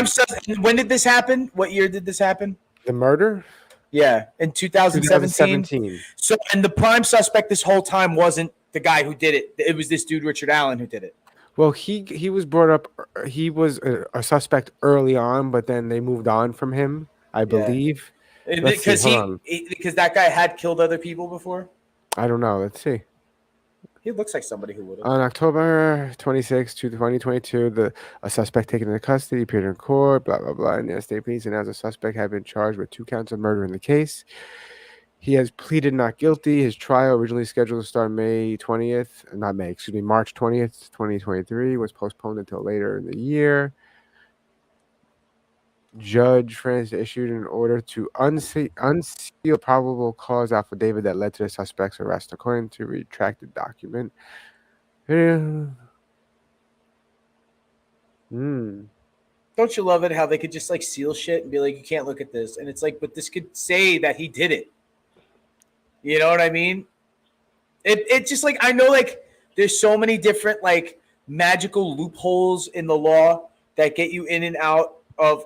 When did this happen? What year did this happen? The murder? Yeah, in 2017. So, and the prime suspect this whole time wasn't the guy who did it. It was this dude, Richard Allen, who did it. Well, he was brought up. He was a suspect early on, but then they moved on from him, I believe. Because that guy had killed other people before? I don't know. Let's see. He looks like somebody who would have. On October 26, 2022, a suspect taken into custody appeared in court, blah, blah, blah, and the state police announced a suspect had been charged with 2 counts of murder in the case. He has pleaded not guilty. His trial, originally scheduled to start March 20th, 2023, was postponed until later in the year. Judge Francis issued an order to unseal probable cause affidavit that led to the suspect's arrest, according to retracted document. Don't you love it how they could just like seal shit and be like, you can't look at this, and it's like, but this could say that he did it. You know what I mean? It just like, I know like there's so many different like magical loopholes in the law that get you in and out of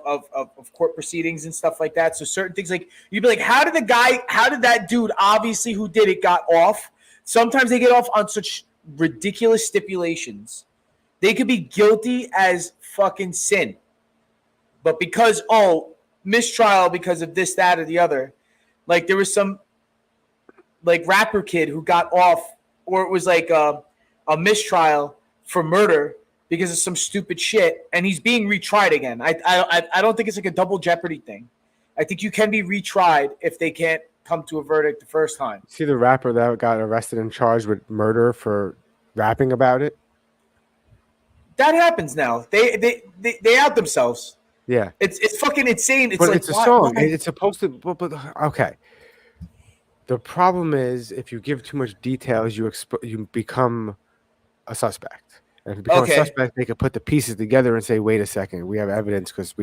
court proceedings and stuff like that. So certain things like you'd be like, how did that dude obviously who did it got off? Sometimes they get off on such ridiculous stipulations. They could be guilty as fucking sin. But because, mistrial because of this, that, or the other. Like there was some like rapper kid who got off, or it was like a mistrial for murder because of some stupid shit, and he's being retried again. I don't think it's like a double jeopardy thing. I think you can be retried if they can't come to a verdict the first time. See the rapper that got arrested and charged with murder for rapping about it? That happens now. They out themselves. Yeah. It's fucking insane. It's but like, it's a song. It's supposed to but okay. The problem is if you give too much details, you become a suspect. And if you become a suspect, they could put the pieces together and say, wait a second, we have evidence because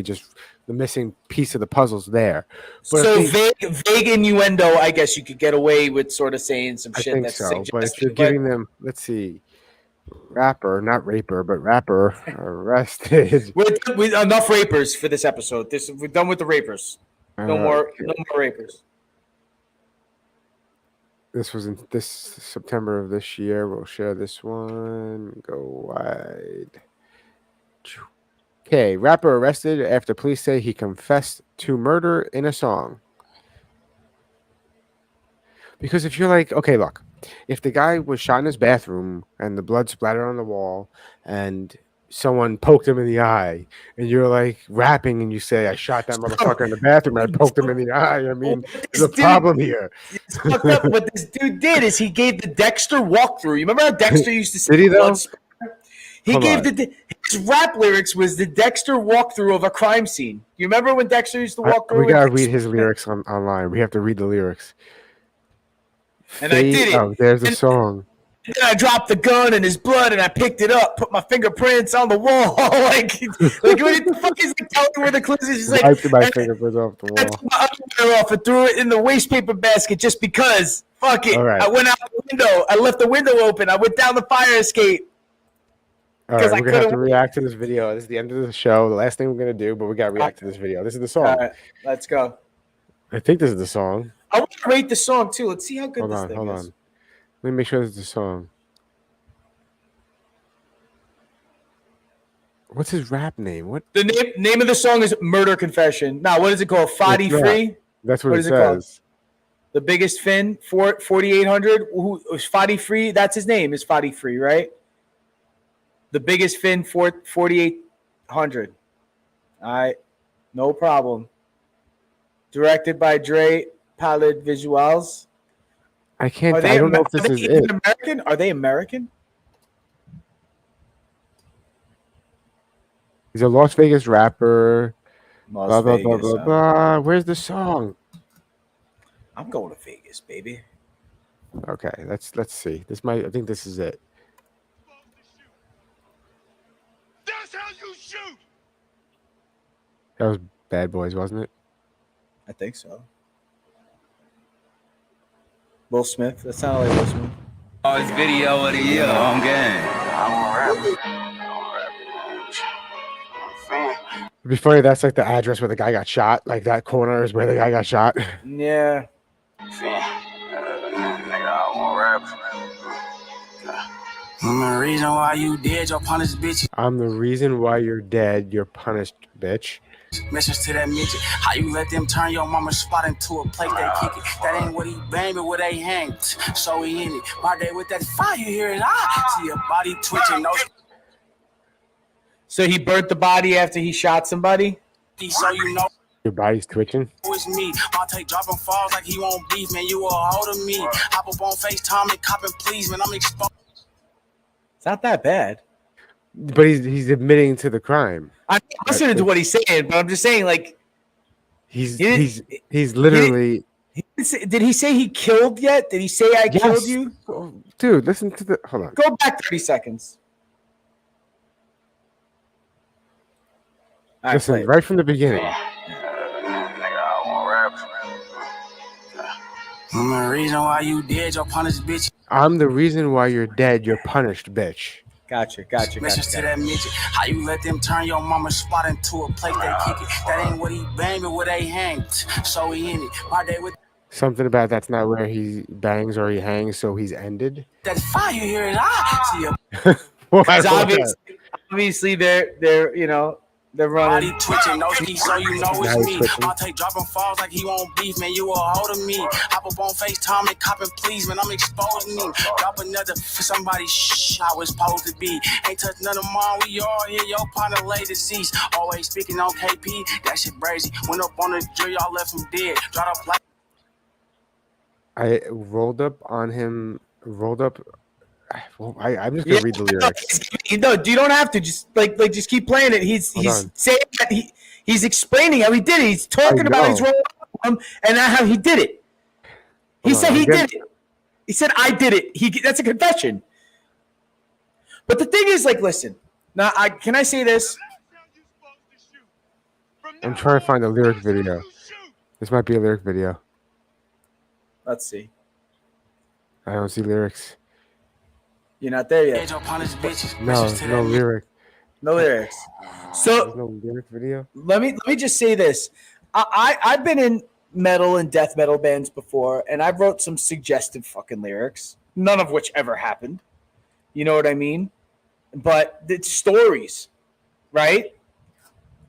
the missing piece of the puzzle's there. But so vague innuendo, I guess you could get away with sort of saying some shit. I think so. But if you're giving them, let's see, Rapper, not raper, but rapper arrested. With enough rapers for this episode. We're done with the rapers. No more rapers. This was in this September of this year. We'll share this one. Go wide. Okay, rapper arrested after police say he confessed to murder in a song. Because if you're like, okay, look, if the guy was shot in his bathroom and the blood splattered on the wall and someone poked him in the eye and you're like rapping and you say, I shot that motherfucker in the bathroom and I poked him in the eye. I mean, there's a problem here. It's fucked up. What this dude did is he gave the Dexter walkthrough. You remember how Dexter used to say Did he though? He gave his rap lyrics was the Dexter walkthrough of a crime scene. You remember when Dexter used to walk through? We gotta read his lyrics online. We have to read the lyrics. And I did it. Oh, there's a song. Then I dropped the gun in his blood and I picked it up, put my fingerprints on the wall. like what the fuck is he telling me where the clues is? He's like, wiped my fingerprints off the wall. I took my underwear off and threw it in the waste paper basket just because. Fuck it. Right. I went out the window. I left the window open. I went down the fire escape. All right, we're going to have to react to this video. This is the end of the show. The last thing we're going to do, but we got to react to this video. This is the song. All right, let's go. I think this is the song. I want to rate the song, too. Let's see how good this thing is. Hold on. Let me make sure this is the song. What's his rap name? What the name of the song is Murder Confession. Now, what is it called? Fadi Free? That's what it says. The Biggest Fin, 4800. Who was Fadi Free? That's his name, is Fadi Free, right? The Biggest Fin, 4800. All right, no problem. Directed by Dre Palette Visuals. I don't know if this is it. American? Are they American? He's a Las Vegas rapper. Las Vegas, blah, blah, blah. Where's the song? I'm going to Vegas, baby. Okay, let's see. I think this is it. That's how you shoot. That was Bad Boys, wasn't it? I think so. Will Smith. That sounded like Will Smith. Oh, it's video of the year on game. Before that's like the address where the guy got shot. Like that corner is where the guy got shot. Yeah. I'm the reason why you dead, your punished bitch. I'm the reason why you're dead. You're punished, bitch. Message to that midget. How you let them turn your mama's spot into a plate they kick it? That ain't what he bang, but where they hang. So he in it. My day with that fire here and I see a body twitching. No. So he burnt the body after he shot somebody? So you know. Your body's twitching? It's me. I'll take dropping falls like he won't beef, man. You a hold of me. Hop up on FaceTime and cop and please, man. I'm exposed. It's not that bad. But he's admitting to the crime. I'm listening to what he's saying, but I'm just saying, like, he's literally. Did he say he killed yet? Did he say I killed you? Dude, listen to the. Hold on. Go back 30 seconds. Listen, right from the beginning. I'm the reason why you dead, your punished bitch. I'm the reason why you're dead. You're punished, bitch. Gotcha. Message to that midget. How you let them turn your mama's spot into a plate they kick it? That ain't what he bang, but where they hang. So he in it. My day with something about that's not where he bangs or he hangs, so he's ended. That fire here is I see obviously they're you know. They're running. Body twitching, no ski, so you know it's me. I'll take dropping falls like he won't beef, man. You a hold of me. Hop up on FaceTime and cop and please, man. I'm exposing him. Drop another for somebody. Shh, I was supposed to be. Ain't touch none of mine. We all here. Your partner lay deceased. Always speaking on KP. That shit crazy. Went up on the drill, y'all left him dead. Dropped up like. I rolled up on him. I'm just gonna read the lyrics. No, you don't have to. Just like just keep playing it. He's saying that he's explaining how he did it. He's talking about his role and how he did it. He said he did it. He said I did it. That's a confession. But the thing is, like, listen. Now, can I say this? I'm trying to find a lyric video. This might be a lyric video. Let's see. I don't see lyrics. You're not there yet. No lyric. No lyrics. There's So no lyric video. let me just say this. I've been in metal and death metal bands before, and I've wrote some suggestive fucking lyrics, none of which ever happened. You know what I mean? But it's stories, right?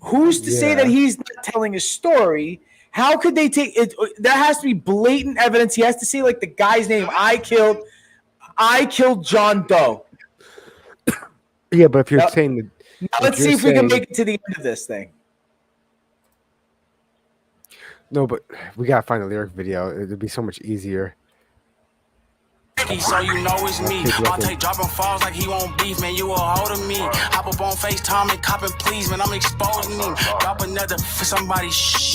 Who's to say that he's not telling a story? How could they take it? There has to be blatant evidence. He has to say like the guy's name. I killed John Doe. Yeah, but if you're saying that, now let's see if we can make it to the end of this thing. No, but we gotta find a lyric video. It'd be so much easier. So you know it's me. I'll take dropping falls like he won't beef, man. You a hold of me. Hop up on FaceTime and copping please, man. I'm exposing him. Drop another for somebody.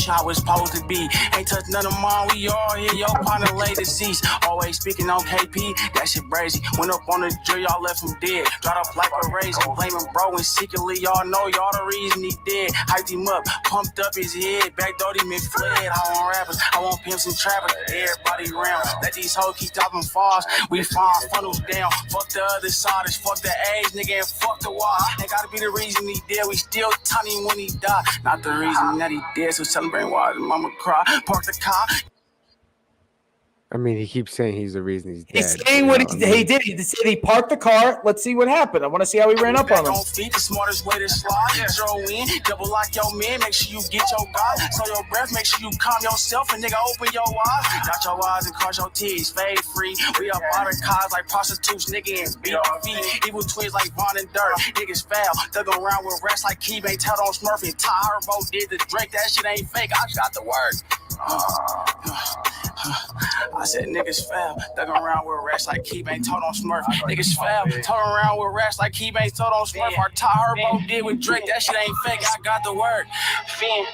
I was supposed to be. Ain't touch none of mine. We all here. Your partner lay deceased. Always speaking on KP. That shit crazy. Went up on the jury, y'all left him dead. Dropped up like a raisin. Blaming bro and secretly y'all know y'all the reason he dead. Hyped him up, pumped up his head. Backdoored him and fled. I want rappers. I want pimps and trappers. Everybody round. Let these hoes keep dropping falls. We find funnels down. Fuck the other side, fuck the age, nigga, and fuck the wall. Ain't gotta be the reason he dead. We still tiny when he died. Not the reason that he dead. So celebrate why his mama cry. Park the car. I mean, he keeps saying he's the reason he's dead. He's saying what he did. He said he parked the car. Let's see what happened. I want to see how he ran up on him. Don't feed the smartest way to slide. Throw in, double lock your man. Make sure you get your God. So your breath, make sure you calm yourself and nigga open your eyes. Dot your eyes and cross your T's. Fade free. We up out of cars like prostitutes, nigga, and beat feet. Evil twins like Vaughn and Dirt. Niggas foul. Thug around with rest like Keith ain't tell on Smurf and Ty Herbo did the Drake. That shit ain't fake. I got the work. I said niggas foul, thug around with rats like Keith ain't told on Smurf. Niggas foul, turn around with rats like Keith ain't told on Smurf. Our Ty Herbo did with Drake, that shit ain't fake. I got the word. Finn,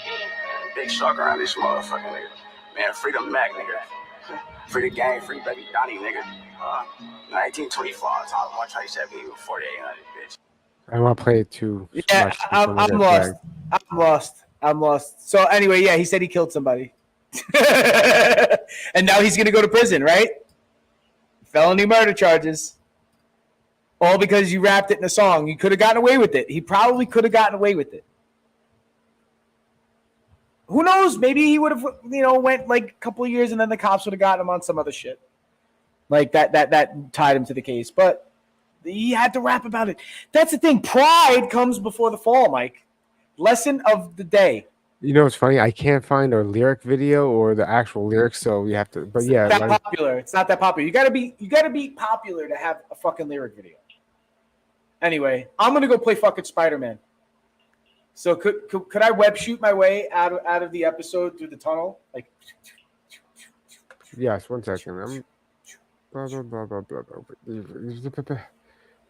big shark around this motherfucking nigga. Man, free the Mac, nigga. Free the gang, free baby Donnie, nigga. 1924, I want to try to set me with 4800, bitch. I want to play it too. Yeah, I'm lost. So anyway, yeah, he said he killed somebody. And now he's gonna go to prison, right? Felony murder charges. All because you rapped it in a song. You could have gotten away with it. He probably could have gotten away with it. Who knows? Maybe he would have, went like a couple of years and then the cops would have gotten him on some other shit. Like that tied him to the case. But he had to rap about it. That's the thing. Pride comes before the fall, Mike. Lesson of the day. You know, it's funny. I can't find a lyric video or the actual lyrics, so we have to. But It's yeah, not that popular. It's not that popular. You gotta be popular to have a fucking lyric video. Anyway, I'm gonna go play fucking Spider-Man. So could I web shoot my way out of the episode through the tunnel? Like, yes. 1 second.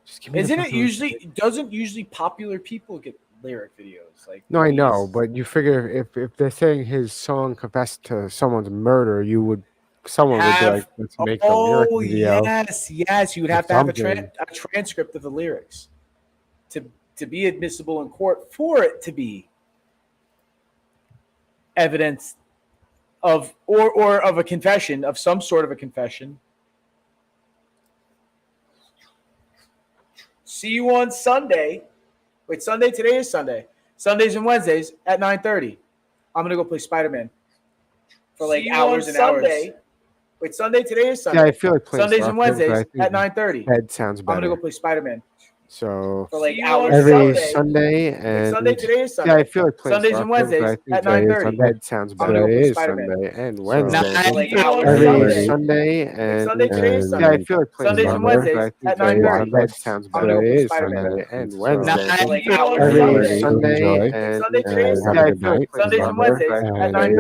Just give me isn't it usually? Doesn't usually popular people get lyric videos? Like, No, I know, but you figure if they're saying his song confessed to someone's murder, someone would be like, let's make a lyric video. Yes, you would have to have a transcript of the lyrics to be admissible in court, for it to be evidence of or of a confession, of some sort of a confession. See you on Sunday. Wait, Sunday? Today is Sunday. Sundays and Wednesdays at 9:30. I'm going to go play Spider-Man for like hours and hours. Wait, Sunday? Today is Sunday. Yeah, I feel like playing Sundays and Wednesdays at 9:30. That sounds better. I'm going to go play Spider-Man. So for like hours every Sunday and Sunday, today is Sunday. Yeah, I feel like playing Sundays and Wednesdays at 9:30. That sounds better. It is Sunday and Wednesday. Every Sunday and Sunday, today is Sunday. yeah, I feel like playing Sundays and Wednesdays at 9:30. That sounds better. It is Sunday and Wednesday. Every Sunday and Sunday, today is Sunday. yeah, I feel like Sundays and Wednesdays at 9:30.